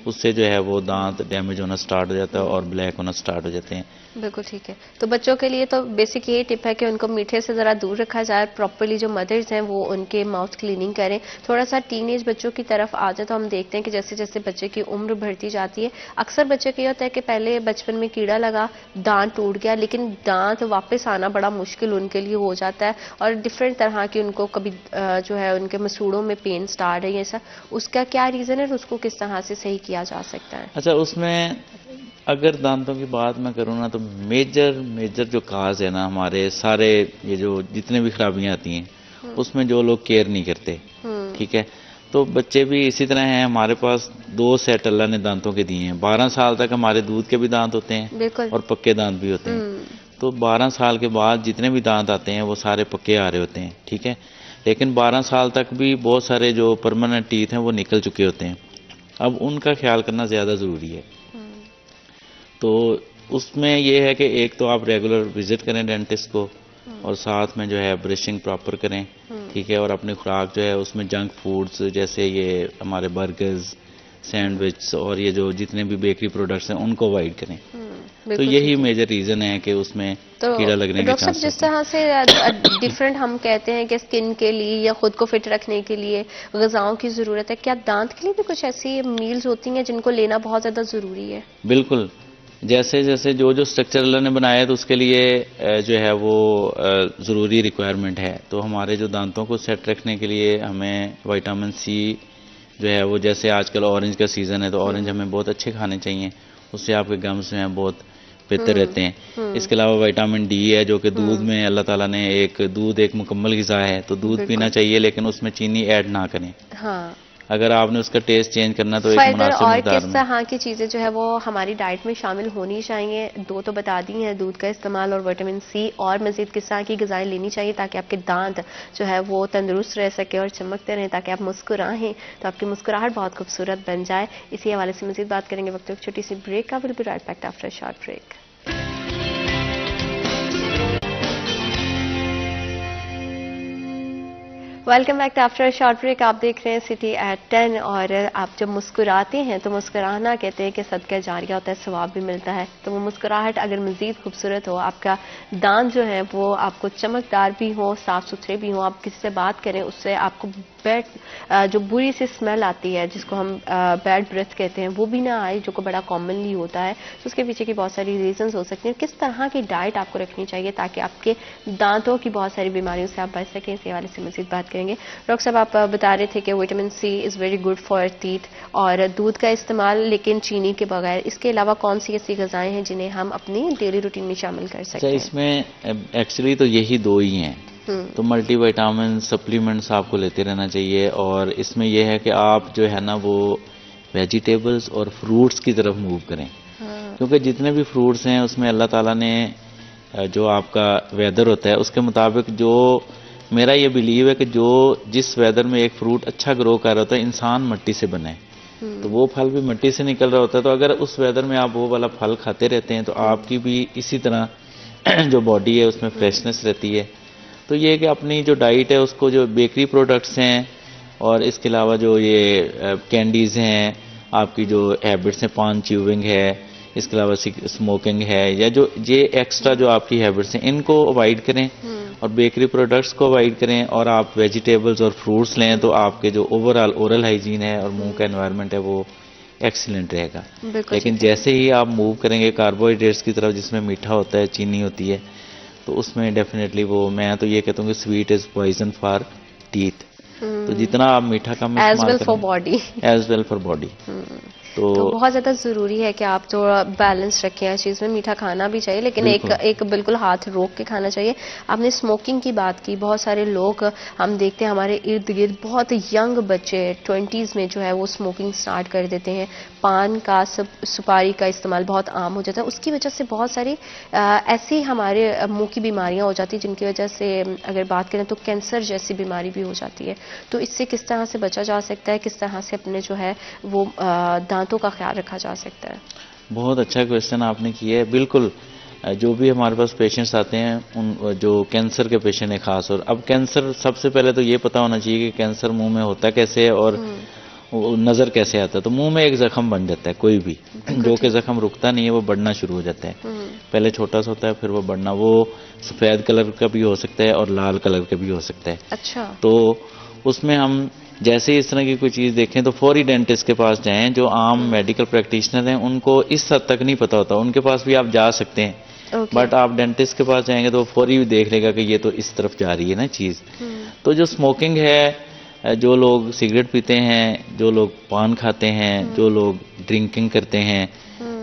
उससे जो है वो दांत डैमेज होना स्टार्ट हो जाता है और ब्लैक होना स्टार्ट हो जाते हैं।
बिल्कुल ठीक है। तो बच्चों के लिए तो बेसिक यही टिप है कि उनको मीठे से ज़रा दूर रखा जाए, प्रॉपर्ली जो मदर्स हैं वो उनके माउथ क्लीनिंग करें। थोड़ा सा टीनेज बच्चों की तरफ आ जाए तो हम देखते हैं कि जैसे जैसे बच्चे की उम्र बढ़ती जाती है, अक्सर बच्चे का ये होता है कि पहले बचपन में कीड़ा लगा, दांत टूट गया, लेकिन दांत वापस आना बड़ा मुश्किल उनके लिए हो जाता है और डिफरेंट तरह की उनको कभी जो है उनके मसूड़ों में पेन स्टार्ट है, ऐसा उसका क्या रीज़न है और उसको किस तरह से सही किया जा सकता है?
अच्छा, उसमें अगर दांतों की बात मैं करूँ ना तो मेजर जो काज है ना हमारे सारे ये जो जितने भी खराबियां आती हैं उसमें जो लोग केयर नहीं करते, ठीक है। तो बच्चे भी इसी तरह हैं। हमारे पास 2 सेट अल्लाह ने दांतों के दिए हैं। 12 साल तक हमारे दूध के भी दांत होते हैं और पक्के दांत भी होते हैं। तो 12 साल के बाद जितने भी दांत आते हैं वो सारे पक्के आ रहे होते हैं, ठीक है। लेकिन 12 साल तक भी बहुत सारे जो परमानेंट टीथ हैं वो निकल चुके होते हैं। अब उनका ख्याल करना ज़्यादा ज़रूरी है। तो उसमें ये है कि एक तो आप रेगुलर विजिट करें डेंटिस्ट को और साथ में जो है ब्रशिंग प्रॉपर करें, ठीक है। और अपनी खुराक जो है उसमें जंक फूड्स जैसे ये हमारे बर्गर्स, सैंडविच और ये जो जितने भी बेकरी प्रोडक्ट्स हैं उनको अवॉइड करें। तो यही मेजर रीज़न है कि उसमें
तो
कीड़ा लगने के
डॉक्टर साहब
चांसेस
जिस तरह से डिफरेंट हम कहते हैं कि स्किन के लिए या खुद को फिट रखने के लिए ग़िज़ाओं की ज़रूरत है, क्या दांत के लिए भी कुछ ऐसी मील्स होती हैं जिनको लेना बहुत ज़्यादा ज़रूरी है?
बिल्कुल। जैसे जैसे जो स्ट्रक्चर अल्लाह ने बनाया है तो उसके लिए जो है वो ज़रूरी रिक्वायरमेंट है। तो हमारे जो दांतों को सेट रखने के लिए हमें विटामिन सी जो है वो, जैसे आजकल ऑरेंज का सीज़न है तो ऑरेंज हमें बहुत अच्छे खाने चाहिए, उससे आपके गम्स जो हैं बहुत बेहतर रहते हैं। इसके अलावा विटामिन डी है जो कि दूध में अल्लाह ताला ने दूध एक मुकम्मल ग़िज़ा है, तो दूध पीना चाहिए लेकिन उसमें चीनी ऐड ना करें।
हाँ।
अगर आपने उसका टेस्ट चेंज करना तो एक
फाइबर
मुनासिब
और
मिक़दार
किस
में।
तरह की चीज़ें जो है वो हमारी डाइट में शामिल होनी चाहिए? 2 तो बता दी हैं, दूध का इस्तेमाल और विटामिन सी, और मज़ीद किस तरह की ग़िज़ाएँ लेनी चाहिए ताकि आपके दांत जो है वो तंदुरुस्त रह सके और चमकते रहें, ताकि आप मुस्कुराएं तो आपकी मुस्कुराहट बहुत खूबसूरत बन जाए। इसी हवाले से मज़ीद बात करेंगे वक्त एक छोटी सी ब्रेक का। Will be right back after a short break. Welcome back after short break. आप देख रहे हैं सिटी एट 10 और आप जब मुस्कुराते हैं तो मुस्कुराना कहते हैं कि सदका जारिया होता है, सवाब भी मिलता है। तो वो मुस्कुराहट अगर मज़ीद खूबसूरत हो, आपका दांत जो है वो आपको चमकदार भी हो, साफ़ सुथरे भी हो, आप किसी से बात करें उससे आपको बैड जो बुरी सी स्मेल आती है जिसको हम बैड ब्रेथ कहते हैं वो भी ना आए, जो को बड़ा कॉमनली होता है। तो उसके पीछे की बहुत सारी रीजंस हो सकती हैं। किस तरह की डाइट आपको रखनी चाहिए ताकि आपके दांतों की बहुत सारी बीमारियों से आप बच सकें, इस हवाले से मज़ीद बात करेंगे। डॉक्टर साहब आप बता रहे थे कि vitamin C is very good for teeth और दूध का इस्तेमाल लेकिन चीनी के बगैर, इसके अलावा कौन सी ऐसी ग़िज़ाएँ हैं जिन्हें हम अपनी डेली रूटीन में शामिल कर सकते हैं?
इसमें एक्चुअली तो यही 2 ही हैं। तो मल्टीविटामिन सप्लीमेंट्स आपको लेते रहना चाहिए और इसमें यह है कि आप जो है ना वो वेजिटेबल्स और फ्रूट्स की तरफ मूव करें। क्योंकि जितने भी फ्रूट्स हैं उसमें अल्लाह ताला ने जो आपका वेदर होता है उसके मुताबिक, जो मेरा ये बिलीव है कि जो जिस वेदर में एक फ्रूट अच्छा ग्रो कर रहा होता है, इंसान मिट्टी से बने तो वो फल भी मिट्टी से निकल रहा होता है। तो अगर उस वेदर में आप वो वाला फल खाते रहते हैं तो आपकी भी इसी तरह जो बॉडी है उसमें फ्रेशनेस रहती है। तो ये कि अपनी जो डाइट है उसको, जो बेकरी प्रोडक्ट्स हैं और इसके अलावा जो ये कैंडीज़ हैं, आपकी जो हैबिट्स हैं, पान च्यूइंग है, इसके अलावा स्मोकिंग है, या जो ये एक्स्ट्रा जो आपकी हैबिट्स हैं इनको अवॉइड करें और बेकरी प्रोडक्ट्स को अवॉइड करें और आप वेजिटेबल्स और फ्रूट्स लें तो आपके जो ओवरऑल ओरल हाइजीन है और मुंह का एनवायरनमेंट है वो एक्सीलेंट रहेगा। लेकिन जैसे ही आप मूव करेंगे कार्बोहाइड्रेट्स की तरफ जिसमें मीठा होता है, चीनी होती है, तो उसमें डेफिनेटली वो, मैं तो ये कहता हूँ कि sweet is poison for teeth. तो जितना आप मीठा कम इस्तेमाल करें, एज वेल फॉर बॉडी। तो
बहुत ज़्यादा ज़रूरी है कि आप थोड़ा बैलेंस रखें इस चीज़ में। मीठा खाना भी चाहिए लेकिन एक बिल्कुल हाथ रोक के खाना चाहिए। आपने स्मोकिंग की बात की, बहुत सारे लोग हम देखते हैं हमारे इर्द गिर्द, बहुत यंग बच्चे 20s में जो है वो स्मोकिंग स्टार्ट कर देते हैं। पान का, सुपारी का इस्तेमाल बहुत आम हो जाता है, उसकी वजह से बहुत सारी ऐसी हमारे मुंह की बीमारियां हो जाती हैं जिनकी वजह से अगर बात करें तो कैंसर जैसी बीमारी भी हो जाती है। तो इससे किस तरह से बचा जा सकता है, किस तरह से अपने जो है वो दांतों का ख्याल रखा जा सकता है?
बहुत अच्छा क्वेश्चन आपने किया है। बिल्कुल, जो भी हमारे पास पेशेंट्स आते हैं, उन जो कैंसर के पेशेंट हैं खास, और अब कैंसर सबसे पहले तो ये पता होना चाहिए कि कैंसर मुंह में होता कैसे है और वो नज़र कैसे आता है। तो मुंह में एक जख्म बन जाता है कोई भी, जो कि जख्म रुकता नहीं है, वो बढ़ना शुरू हो जाता है। पहले छोटा सा होता है, फिर वो बढ़ना, वो सफ़ेद कलर का भी हो सकता है और लाल कलर का भी हो सकता है।
अच्छा।
तो उसमें हम जैसे इस तरह की कोई चीज़ देखें तो फौरी डेंटिस्ट के पास जाएं। जो आम मेडिकल प्रैक्टिशनर हैं उनको इस हद तक नहीं पता होता, उनके पास भी आप जा सकते हैं, बट आप डेंटिस्ट के पास जाएंगे तो वो फौरी भी देख लेगा कि ये तो इस तरफ जा रही है ना चीज़। तो जो स्मोकिंग है, जो लोग सिगरेट पीते हैं, जो लोग पान खाते हैं, जो लोग ड्रिंकिंग करते हैं,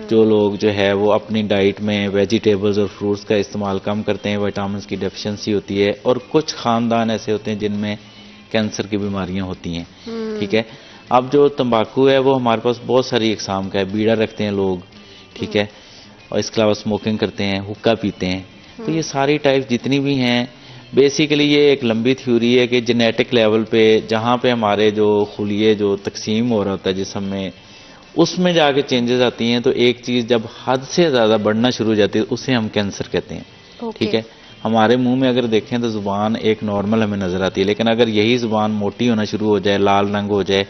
जो लोग जो है वो अपनी डाइट में वेजिटेबल्स और फ्रूट्स का इस्तेमाल कम करते हैं, विटामिन की डेफिशिएंसी होती है, और कुछ ख़ानदान ऐसे होते हैं जिनमें कैंसर की बीमारियां होती हैं। ठीक है। अब जो तंबाकू है वो हमारे पास बहुत सारी इकसाम का है, बीड़ा रखते हैं लोग, ठीक है, और इसके अलावा स्मोकिंग करते हैं, हुक्का पीते हैं। तो ये सारी टाइप जितनी भी हैं, बेसिकली ये एक लंबी थ्योरी है कि जेनेटिक लेवल पे जहाँ पे हमारे जो खुलिए जो तकसीम हो रहा होता है जिस्म में, उसमें जाके चेंजेस आती हैं। तो एक चीज़ जब हद से ज़्यादा बढ़ना शुरू हो जाती है उसे हम कैंसर कहते हैं। ठीक है। हमारे मुंह में अगर देखें तो ज़ुबान एक नॉर्मल हमें नज़र आती है, लेकिन अगर यही ज़ुबान मोटी होना शुरू हो जाए, लाल रंग हो जाए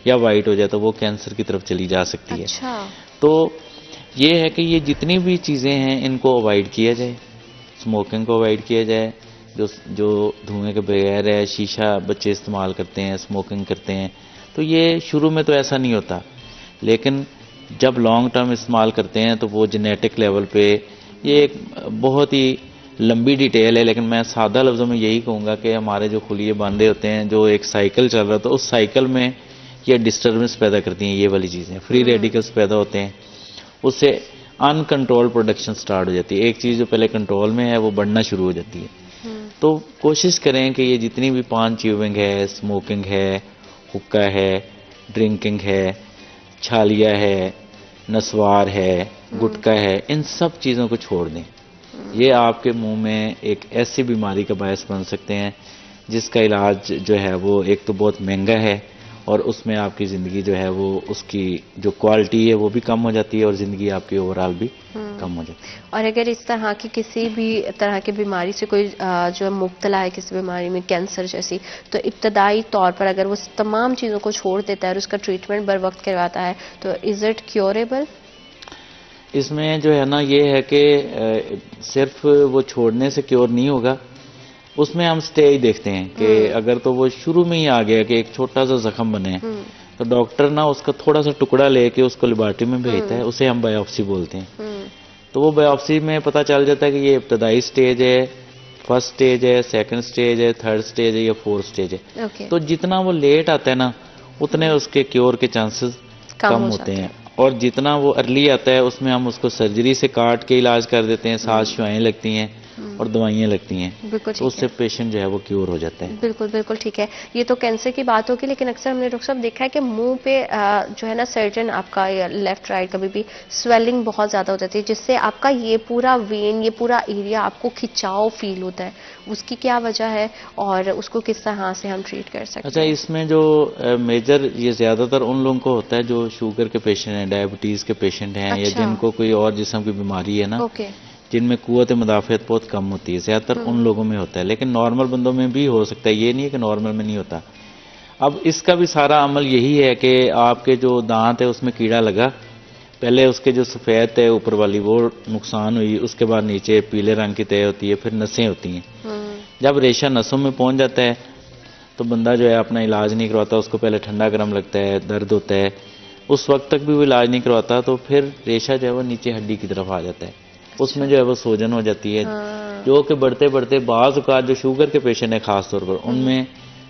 या वाइट हो जाए, तो वो कैंसर की तरफ चली जा सकती है।
अच्छा।
तो ये है कि ये जितनी भी चीज़ें हैं इनको अवॉइड किया जाए, स्मोकिंग को अवॉइड किया जाए, जो धुएं के बगैर है, शीशा बच्चे इस्तेमाल करते हैं, स्मोकिंग करते हैं। तो ये शुरू में तो ऐसा नहीं होता, लेकिन जब लॉन्ग टर्म इस्तेमाल करते हैं तो वो जेनेटिक लेवल पे, ये एक बहुत ही लंबी डिटेल है, लेकिन मैं सादा लफ्ज़ों में यही कहूँगा कि हमारे जो खुलिए बांधे होते हैं, जो एक साइकिल चल रहा था, उस साइकिल में ये डिस्टर्बेंस पैदा करती हैं ये वाली चीज़ें, फ्री रेडिकल्स पैदा होते हैं, उससे अनकंट्रोल प्रोडक्शन स्टार्ट हो जाती है। एक चीज़ जो पहले कंट्रोल में है वो बढ़ना शुरू हो जाती है। तो कोशिश करें कि ये जितनी भी पान च्यूइंग है, स्मोकिंग है, हुक्का है, ड्रिंकिंग है, छालिया है, नस्वार है, गुटखा है, इन सब चीज़ों को छोड़ दें। ये आपके मुंह में एक ऐसी बीमारी का बायस बन सकते हैं जिसका इलाज जो है वो एक तो बहुत महंगा है, और उसमें आपकी ज़िंदगी जो है वो, उसकी जो क्वालिटी है वो भी कम हो जाती है, और ज़िंदगी आपकी ओवरऑल भी कम हो जाती है।
और अगर इस तरह की किसी भी तरह की बीमारी से कोई जो है मुब्तला है किसी बीमारी में, कैंसर जैसी, तो इब्तदाई तौर पर अगर वो तमाम चीज़ों को छोड़ देता है और उसका ट्रीटमेंट बर वक्त करवाता है, तो इज़ इट क्योरेबल?
इसमें जो है ना ये है कि सिर्फ वो छोड़ने से क्योर नहीं होगा, उसमें हम स्टेज देखते हैं कि अगर तो वो शुरू में ही आ गया कि एक छोटा सा जख्म बने, तो डॉक्टर ना उसका थोड़ा सा टुकड़ा लेके उसको लेबोरेटरी में भेजता है, उसे हम बायोप्सी बोलते हैं। तो वो बायोप्सी में पता चल जाता है कि ये इब्तदाई स्टेज है, फर्स्ट स्टेज है, सेकंड स्टेज है, थर्ड स्टेज है या फोर्थ स्टेज है। तो जितना वो लेट आता है ना, उतने उसके क्योर के चांसेस कम होते हैं, और जितना वो अर्ली आता है उसमें हम उसको सर्जरी से काट के इलाज कर देते हैं, सांस शुआएं लगती हैं और दवाइयाँ लगती हैं, तो उससे पेशेंट जो है वो क्योर हो जाता है।
बिल्कुल बिल्कुल ठीक है। ये तो कैंसर की बात होगी, लेकिन अक्सर हमने डॉक्टर साहब देखा है कि मुंह पे जो है ना सर्जन आपका लेफ्ट राइट कभी भी स्वेलिंग बहुत ज़्यादा हो जाती है, जिससे आपका ये पूरा वेन, ये पूरा एरिया आपको खिंचाव फील होता है। उसकी क्या वजह है और उसको किस तरह से हम ट्रीट कर सकते हैं?
अच्छा, इसमें जो मेजर ये ज़्यादातर उन लोगों को होता है जो शुगर के पेशेंट हैं, डायबिटीज़ के पेशेंट हैं, या जिनको कोई और जिस्म की बीमारी है ना, जिनमें कुव्वत मुदाफ़ियत बहुत कम होती है, ज़्यादातर उन लोगों में होता है। लेकिन नॉर्मल बंदों में भी हो सकता है, ये नहीं है कि नॉर्मल में नहीं होता। अब इसका भी सारा अमल यही है कि आपके जो दांत है उसमें कीड़ा लगा, पहले उसके जो सफ़ेद है ऊपर वाली वो नुकसान हुई, उसके बाद नीचे पीले रंग की तय होती है, फिर नसें होती हैं। जब रेशा नसों में पहुंच जाता है तो बंदा जो है अपना इलाज नहीं करवाता, उसको पहले ठंडा गर्म लगता है, दर्द होता है, उस वक्त तक भी वो इलाज नहीं करवाता, तो फिर रेशा जो है वो नीचे हड्डी की तरफ आ जाता है, उसमें जो है वो सूजन हो जाती है, जो कि बढ़ते बढ़ते बाज़ औक़ात जो शुगर के पेशेंट हैं ख़ास तौर पर, उनमें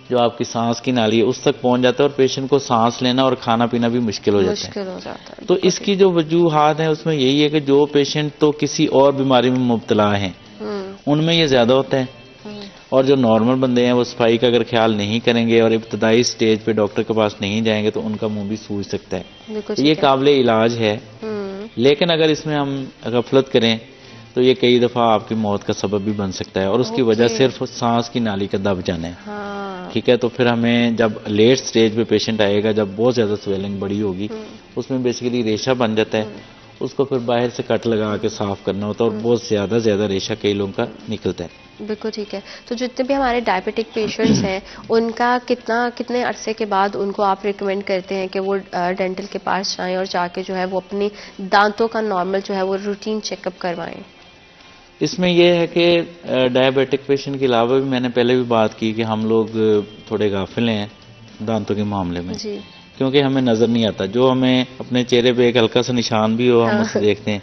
जो आपकी सांस की नाली है उस तक पहुंच जाता है, और पेशेंट को सांस लेना और खाना पीना भी मुश्किल हो जाता है। तो इसकी जो वजूहात हैं उसमें यही है कि जो पेशेंट तो किसी और बीमारी में मुब्तला हैं उनमें ये ज़्यादा होता है, और जो नॉर्मल बंदे हैं वो सफाई का अगर ख्याल नहीं करेंगे और इब्तदाई स्टेज पे डॉक्टर के पास नहीं जाएंगे तो उनका मुंह भी सूज सकता है।
बिल्कुल
तो ये
ठीक है।
काबिल इलाज है, लेकिन अगर इसमें हम गफलत करें तो ये कई दफ़ा आपकी मौत का सबब भी बन सकता है, और उसकी वजह सिर्फ सांस की नाली का दब जाना है।
हाँ।
ठीक है, तो फिर हमें जब लेट स्टेज पे पेशेंट आएगा, जब बहुत ज़्यादा स्वेलिंग बड़ी होगी, उसमें बेसिकली रेशा बन जाता है, उसको फिर बाहर से कट लगा के साफ करना होता है, और बहुत ज़्यादा रेशा कई लोगों का निकलता है।
बिल्कुल ठीक है। तो जितने भी हमारे डायबिटिक पेशेंट्स हैं, उनका कितने अरसे के बाद उनको आप रिकमेंड करते हैं कि वो डेंटल के पास जाएं और जाके जो है वो अपनी दांतों का नॉर्मल जो है वो रूटीन चेकअप करवाएं?
इसमें यह है कि डायबिटिक पेशेंट के अलावा भी मैंने पहले भी बात की कि हम लोग थोड़े गाफिल हैं दांतों के मामले में
जी।
क्योंकि हमें नज़र नहीं आता। जो हमें अपने चेहरे पे एक हल्का सा निशान भी हो हम उसे देखते हैं,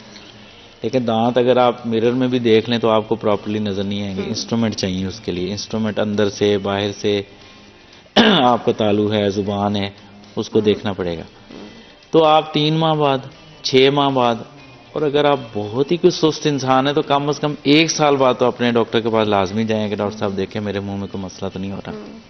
लेकिन दांत अगर आप मिरर में भी देख लें तो आपको प्रॉपर्ली नज़र नहीं आएंगे। इंस्ट्रूमेंट चाहिए उसके लिए, इंस्ट्रूमेंट अंदर से बाहर से आपका तालू है, जुबान है, उसको देखना पड़ेगा। तो आप 3 माह बाद, 6 माह बाद, और अगर आप बहुत ही कुछ सुस्त इंसान है तो कम से कम 1 साल बाद तो अपने डॉक्टर के पास लाजमी जाएं कि डॉक्टर साहब देखें मेरे मुंह में कोई मसला तो नहीं हो रहा।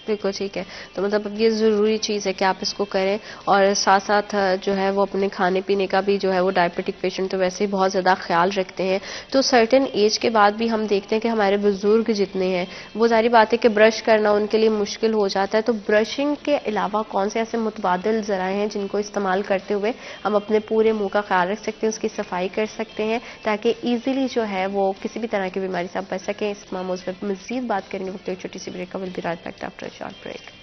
बिल्कुल ठीक है। तो मतलब अब ये ज़रूरी चीज़ है कि आप इसको करें, और साथ साथ जो है वो अपने खाने पीने का भी जो है वो डायबिटिक पेशेंट तो वैसे ही बहुत ज़्यादा ख्याल रखते हैं। तो सर्टेन एज के बाद भी हम देखते हैं कि हमारे बुज़ुर्ग जितने हैं वो सारी बातें कि ब्रश करना उनके लिए मुश्किल हो जाता है। तो ब्रशिंग के अलावा कौन से ऐसे मुतबादिल ज़राए हैं जिनको इस्तेमाल करते हुए हम अपने पूरे मुँह का ख्याल रख सकते हैं, उसकी सफाई कर सकते हैं, ताकि ईजिली जो है वो किसी भी तरह की बीमारी से आप बच सकें? इस मौज़ पर मज़ीद बात करेंगे वक्त एक छोटी सी ब्रेक का। Will be right back after short break.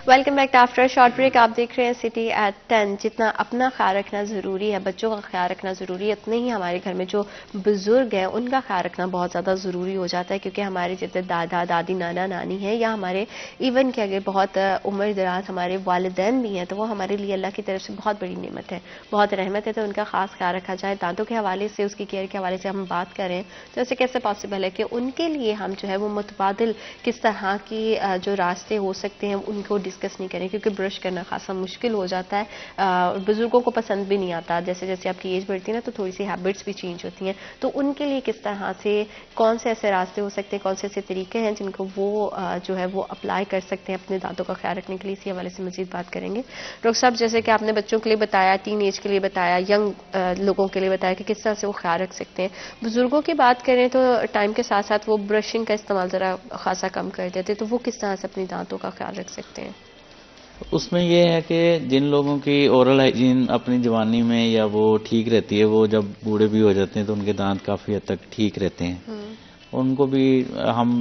Welcome back after short break. आप देख रहे हैं सिटी एट 10। जितना अपना ख्याल रखना ज़रूरी है, बच्चों का ख्याल रखना ज़रूरी है, उतने ही हमारे घर में जो बुज़ुर्ग हैं उनका ख्याल रखना बहुत ज़्यादा ज़रूरी हो जाता है, क्योंकि हमारे जितने दादा दादी नाना नानी हैं, या हमारे इवन के अगर बहुत उम्र दराज हमारे वालिदैन भी हैं, तो वो हमारे लिए अल्लाह की तरफ से बहुत बड़ी नेमत है, बहुत रहमत है। तो उनका ख़ास ख्याल रखा जाए। दांतों के हवाले से, उसकी केयर के हवाले से हम बात करें तो ऐसे कैसे पॉसिबल है कि उनके लिए हम जो है वो मुतबादिल किस तरह की जो रास्ते हो सकते हैं उनको डिस्कस नहीं करें, क्योंकि ब्रश करना खासा मुश्किल हो जाता है। बुजुर्गों को पसंद भी नहीं आता। जैसे जैसे आपकी एज बढ़ती है ना, तो थोड़ी सी हैबिट्स भी चेंज होती हैं। तो उनके लिए किस तरह से, कौन से ऐसे रास्ते हो सकते हैं, कौन से ऐसे तरीके हैं जिनको वो जो है वो अप्लाई कर सकते हैं अपने दांतों का ख्याल रखने के लिए? इसी हवाले से मजीद बात करेंगे। डॉक्टर साहब, जैसे कि आपने बच्चों के लिए बताया, टीन एज के लिए बताया, यंग लोगों के लिए बताया कि किस तरह से वो ख्याल रख सकते हैं। बुजुर्गों की बात करें तो टाइम के साथ साथ वो ब्रशिंग का इस्तेमाल ज़रा खासा कम कर देते, तो वो किस तरह से अपनी दांतों का ख्याल रख सकते हैं?
उसमें यह है कि जिन लोगों की ओरल हाइजीन अपनी जवानी में या वो ठीक रहती है, वो जब बूढ़े भी हो जाते हैं तो उनके दांत काफ़ी हद तक ठीक रहते हैं। उनको भी हम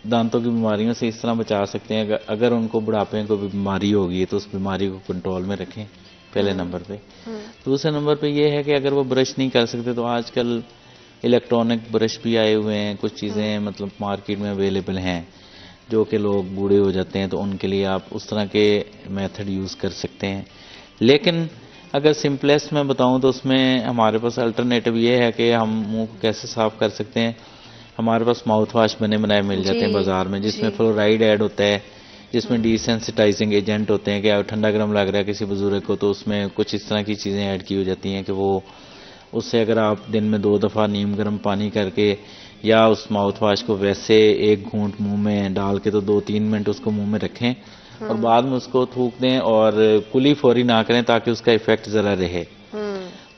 दांतों की बीमारियों से इस तरह बचा सकते हैं। अगर उनको बुढ़ापे में कोई बीमारी होगी तो उस बीमारी को कंट्रोल में रखें, पहले नंबर पे। दूसरे नंबर पे ये है कि अगर वो ब्रश नहीं कर सकते तो आजकल इलेक्ट्रॉनिक ब्रश भी आए हुए हैं, कुछ चीज़ें मतलब मार्केट में अवेलेबल हैं जो कि लोग बूढ़े हो जाते हैं तो उनके लिए आप उस तरह के मेथड यूज़ कर सकते हैं। लेकिन अगर सिंपलेस्ट मैं बताऊं तो उसमें हमारे पास अल्टरनेटिव ये है कि हम मुंह को कैसे साफ़ कर सकते हैं। हमारे पास माउथ वाश बने बनाए मिल जाते हैं बाज़ार में, जिसमें फ्लोराइड ऐड होता है, जिसमें डिसेंसिटाइजिंग एजेंट होते हैं कि ठंडा गर्म लग रहा है किसी बुजुर्ग को तो उसमें कुछ इस तरह की चीज़ें ऐड की हो जाती हैं कि वो उससे अगर आप दिन में 2 दफ़ा नीम गर्म पानी करके या उस माउथ वाश को वैसे एक घूंट मुंह में डाल के तो 2-3 मिनट उसको मुंह में रखें और बाद में उसको थूक दें, और कुली फौरी ना करें ताकि उसका इफेक्ट ज़रा रहे।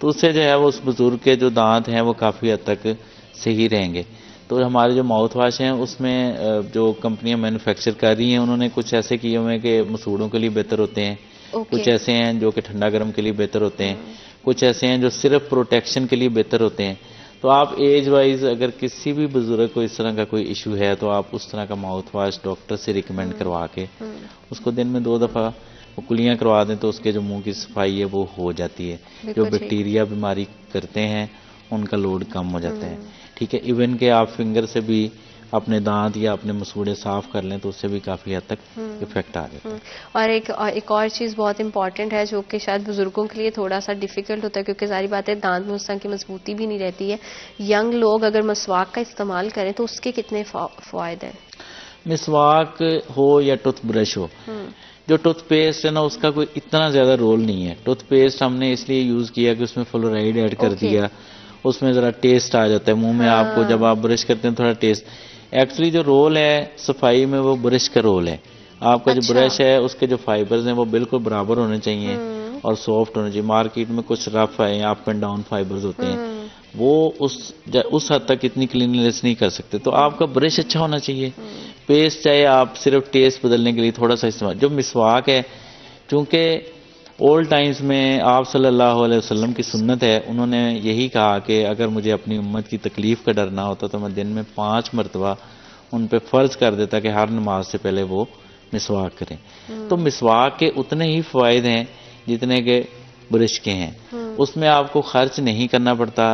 तो उससे जो है वो उस बुजुर्ग के जो दांत हैं वो काफ़ी हद तक सही रहेंगे। तो हमारे जो माउथ वाश हैं उसमें जो कंपनियां मैन्युफैक्चर कर रही हैं उन्होंने कुछ ऐसे किए हुए हैं कि मसूड़ों के लिए बेहतर होते हैं, कुछ ऐसे हैं जो कि ठंडा गर्म के लिए बेहतर होते हैं, कुछ ऐसे हैं जो सिर्फ प्रोटेक्शन के लिए बेहतर होते हैं। तो आप एज वाइज अगर किसी भी बुजुर्ग को इस तरह का कोई इशू है तो आप उस तरह का माउथ वाश डॉक्टर से रिकमेंड करवा के उसको दिन में 2 दफ़ा कुलियाँ करवा दें तो उसके जो मुंह की सफाई है वो हो जाती है। जो बैक्टीरिया बीमारी करते हैं उनका लोड कम हो जाता है। ठीक है, इवन के आप फिंगर से भी अपने दांत या अपने मसूड़े साफ कर लें तो उससे भी काफ़ी हद तक इफेक्ट आ जाता है।
और एक और चीज़ बहुत इंपॉर्टेंट है जो कि शायद बुजुर्गों के लिए थोड़ा सा डिफिकल्ट होता है, क्योंकि सारी बात है दांत में उस तरह की मजबूती भी नहीं रहती है। यंग लोग अगर मसवाक का इस्तेमाल करें तो उसके कितने फ़ायदे हैं?
मिसवाक हो या टूथब्रश हो, जो टूथपेस्ट है ना उसका कोई इतना ज़्यादा रोल नहीं है। टूथपेस्ट हमने इसलिए यूज़ किया कि उसमें फ्लोराइड ऐड कर दिया, उसमें ज़रा टेस्ट आ जाता है मुंह में आपको, जब आप ब्रश करते हैं थोड़ा टेस्ट। एक्चुअली जो रोल है सफाई में वो ब्रश का रोल है। आपका जो ब्रश है उसके जो फाइबर्स हैं वो बिल्कुल बराबर होने चाहिए और सॉफ्ट होने चाहिए। मार्केट में कुछ रफ है, अप एंड डाउन फाइबर्स होते हैं, वो उस हद तक इतनी क्लीननेस नहीं कर सकते। तो आपका ब्रश अच्छा होना चाहिए। पेस्ट चाहे आप सिर्फ टेस्ट बदलने के लिए थोड़ा सा इस्तेमाल। जो मिसवाक है, चूंकि ओल्ड टाइम्स में आप सल्लल्लाहु अलैहि वसल्लम की सुन्नत है, उन्होंने यही कहा कि अगर मुझे अपनी उम्मत की तकलीफ का डर ना होता तो मैं दिन में 5 मरतबा उन पे फ़र्ज कर देता कि हर नमाज से पहले वो मिसवाक करें। तो मिसवाक के उतने ही फ़ायदे हैं जितने के ब्रश के हैं। उसमें आपको खर्च नहीं करना पड़ता,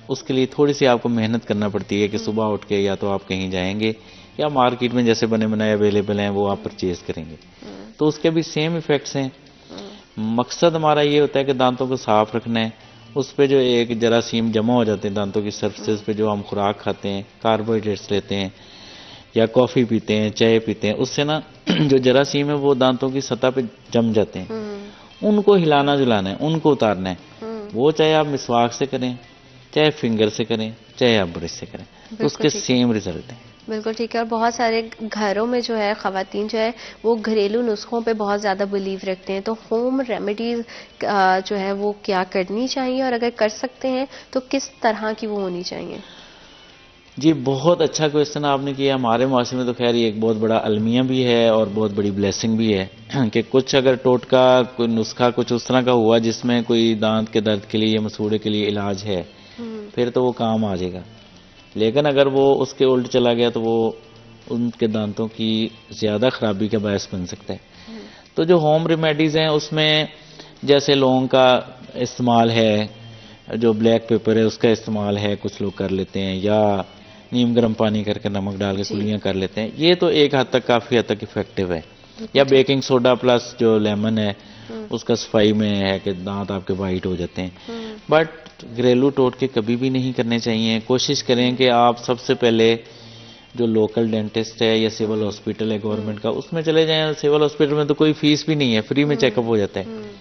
उसके लिए थोड़ी सी आपको मेहनत करना पड़ती है कि सुबह उठ के या तो आप कहीं जाएंगे या मार्केट में जैसे बने बनाए अवेलेबल हैं वो आप परचेज करेंगे, तो उसके भी सेम इफ़ेक्ट्स हैं। मकसद हमारा ये होता है कि दांतों को साफ रखना है। उस पे जो एक जरासीम जमा हो जाते हैं दांतों की सरफेस पे, जो हम खुराक खाते हैं, कार्बोहाइड्रेट्स लेते हैं या कॉफ़ी पीते हैं, चाय पीते हैं, उससे ना जो जरासीम है वो दांतों की सतह पे जम जाते हैं। उनको हिलाना जुलाना है, उनको उतारना है। वो चाहे आप मिसवाक से करें, चाहे फिंगर से करें, चाहे आप ब्रश से करें, तो उसके सेम रिजल्ट हैं।
बिल्कुल ठीक है। और बहुत सारे घरों में जो है ख़वातीन जो है वो घरेलू नुस्खों पे बहुत ज़्यादा बिलीव रखते हैं, तो होम रेमेडीज़ जो है वो क्या करनी चाहिए, और अगर कर सकते हैं तो किस तरह की वो होनी चाहिए?
जी, बहुत अच्छा क्वेश्चन आपने किया। हमारे माशरे में तो खैर ये एक बहुत बड़ा अलमिया भी है और बहुत बड़ी ब्लेसिंग भी है कि कुछ अगर टोटका कोई नुस्खा कुछ उस तरह का हुआ जिसमें कोई दांत के दर्द के लिए या मसूड़े के लिए इलाज है, फिर तो वो काम आ जाएगा। लेकिन अगर वो उसके उल्ट चला गया तो वो उनके दांतों की ज़्यादा ख़राबी का बायस बन सकता है। तो जो होम रेमेडीज़ हैं उसमें जैसे लौंग का इस्तेमाल है, जो ब्लैक पेपर है उसका इस्तेमाल है, कुछ लोग कर लेते हैं, या नीम गर्म पानी करके नमक डाल के कुलियाँ कर लेते हैं। ये तो एक हद तक काफ़ी हद तक इफेक्टिव है। या बेकिंग सोडा प्लस जो लेमन है उसका सफाई में है कि दांत आपके वाइट हो जाते हैं। बट घरेलू टोटके कभी भी नहीं करने चाहिए। कोशिश करें कि आप सबसे पहले जो लोकल डेंटिस्ट है या सिविल हॉस्पिटल है गवर्नमेंट का, उसमें चले जाएं। सिविल हॉस्पिटल में तो कोई फीस भी नहीं है, फ्री में चेकअप हो जाता है।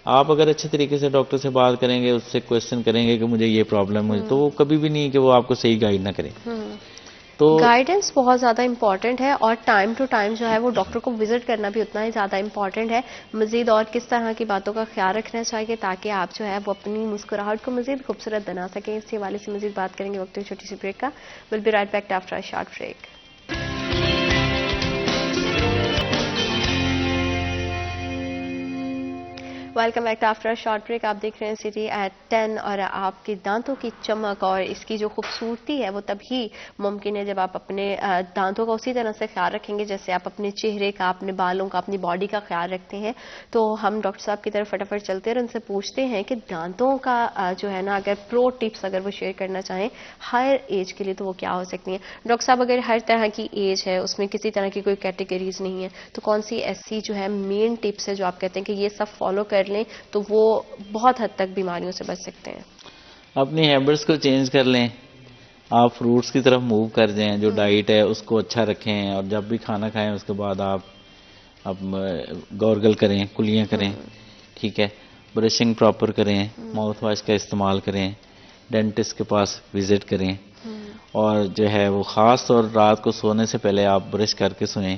आप अगर अच्छे तरीके से डॉक्टर से बात करेंगे, उससे क्वेश्चन करेंगे कि मुझे ये प्रॉब्लम है, तो वो कभी भी नहीं कि वो आपको सही गाइड ना करे।
तो गाइडेंस बहुत ज़्यादा इंपॉर्टेंट है, और टाइम टू टाइम जो है वो डॉक्टर को विजिट करना भी उतना ही ज़्यादा इंपॉर्टेंट है। मज़ीद और किस तरह की बातों का ख्याल रखना चाहिए ताकि आप जो है वो अपनी मुस्कुराहट को मज़ीद खूबसूरत बना सकें, इस हवाले से मज़ीद बात करेंगे वक्त की छोटी सी ब्रेक का। Will be right back after a short break. Welcome back after a short break. आप देख रहे हैं सिटी एट 10, और आपके दांतों की चमक और इसकी जो खूबसूरती है वो तभी मुमकिन है जब आप अपने दांतों का उसी तरह से ख्याल रखेंगे जैसे आप अपने चेहरे का, अपने बालों का, अपनी बॉडी का ख्याल रखते हैं। तो हम डॉक्टर साहब की तरफ फटाफट चलते हैं और उनसे पूछते हैं कि दांतों का जो है ना, अगर प्रो टिप्स अगर वो शेयर करना चाहें हर एज के लिए तो वो क्या हो सकती हैं? डॉक्टर साहब, अगर हर तरह की एज है, उसमें किसी तरह की कोई कैटेगरीज नहीं है, तो कौन सी ऐसी जो है मेन टिप्स है जो आप कहते हैं कि ये सब फॉलो कर लें तो वो बहुत हद तक बीमारियों से बच सकते हैं?
अपनी हैबिट्स को चेंज कर लें, आप फ्रूट्स की तरफ मूव कर जाएं, जो डाइट है उसको अच्छा रखें, और जब भी खाना खाएं उसके बाद आप गॉर्गल करें, कुलियाँ करें, ठीक है, ब्रशिंग प्रॉपर करें, माउथ वॉश का इस्तेमाल करें, डेंटिस्ट के पास विजिट करें, और जो है वो ख़ास तौर रात को सोने से पहले आप ब्रश करके सोएं।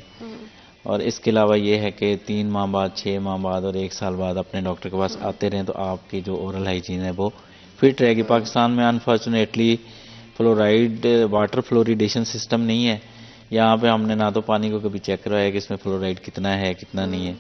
और इसके अलावा ये है कि 3 माह बाद, 6 माह बाद और 1 साल बाद अपने डॉक्टर के पास आते रहें, तो आपकी जो ओरल हाइजीन है वो फिट रहेगी। पाकिस्तान में unfortunately fluoride water fluoridation system नहीं है। यहाँ पे हमने ना तो पानी को कभी चेक करवाया कि इसमें फ्लोराइड कितना है कितना नहीं है,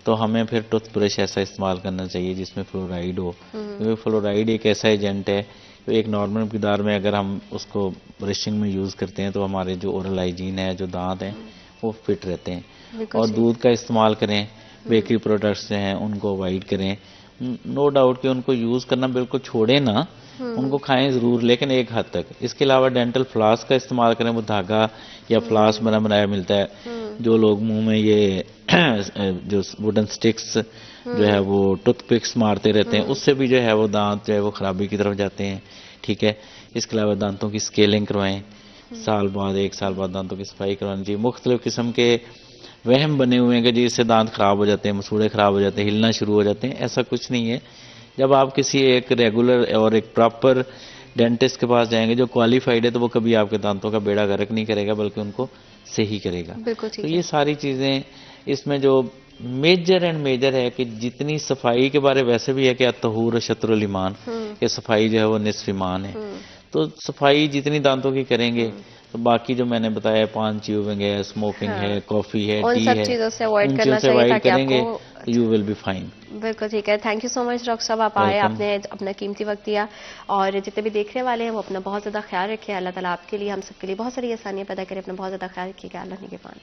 तो हमें फिर टूथब्रश ऐसा इस्तेमाल करना चाहिए जिसमें फ्लोराइड हो, क्योंकि फ्लोराइड एक ऐसा एजेंट है तो एक नॉर्मल मकदार में अगर हम उसको ब्रशिंग में यूज़ करते हैं तो हमारे जो ओरल हाइजीन है, जो दांत हैं, वो फिट रहते हैं। और दूध का इस्तेमाल करें, बेकरी प्रोडक्ट्स जो हैं उनको अवॉइड करें। नो डाउट कि उनको यूज़ करना बिल्कुल छोड़ें ना, उनको खाएं ज़रूर, लेकिन एक हद तक। इसके अलावा डेंटल फ्लास का इस्तेमाल करें, वो धागा या फ्लास बना बनाया मिलता है। जो लोग मुंह में ये जो वुडन स्टिक्स जो है वो टूथपिक्स मारते रहते हैं, उससे भी जो है वो दांत जो है वो खराबी की तरफ जाते हैं, ठीक है। इसके अलावा दांतों की स्केलिंग करवाएं, साल बाद, 1 साल बाद दांतों की सफाई करवानी चाहिए। मुख्तलिफ किस्म के वहम बने हुए हैं कि जी इससे दांत खराब हो जाते हैं, मसूड़े खराब हो जाते हैं, हिलना शुरू हो जाते हैं। ऐसा कुछ नहीं है। जब आप किसी एक रेगुलर और एक प्रॉपर डेंटिस्ट के पास जाएंगे जो क्वालिफाइड है, तो वो कभी आपके दांतों का बेड़ा गर्क नहीं करेगा, बल्कि उनको सही करेगा।
बिल्कुल
तो
ठीक
ये
है।
सारी चीज़ें इसमें जो मेजर एंड मेजर है कि जितनी सफाई के बारे वैसे भी है कि अत्तहूर शत्रुल ईमान, कि सफाई जो है वो निस्फ ईमान है। तो सफाई जितनी दांतों की करेंगे तो बाकी जो मैंने बताया, पान च्यूइंग है, स्मोकिंग है,
हाँ,
कॉफ़ी है,
उन
टी
सब
है,
चीज़ों से अवॉइड
उन चीज़ों
करना
से
चाहिए
अवॉइड
ताकि
करेंगे
आपको।
तो यू विल बी फाइन।
बिल्कुल ठीक है। Thank you so much doctor साहब, आप आए,
वेलकम।
आपने अपना कीमती वक्त दिया। और जितने भी देखने वाले हैं वो अपना बहुत ज़्यादा ख्याल रखें। अल्लाह ताला आपके लिए, हम सबके लिए बहुत सारी आसानियां पैदा करें। अपना बहुत ज़्यादा ख्याल रखिएगा। अल्लाह निगहबान।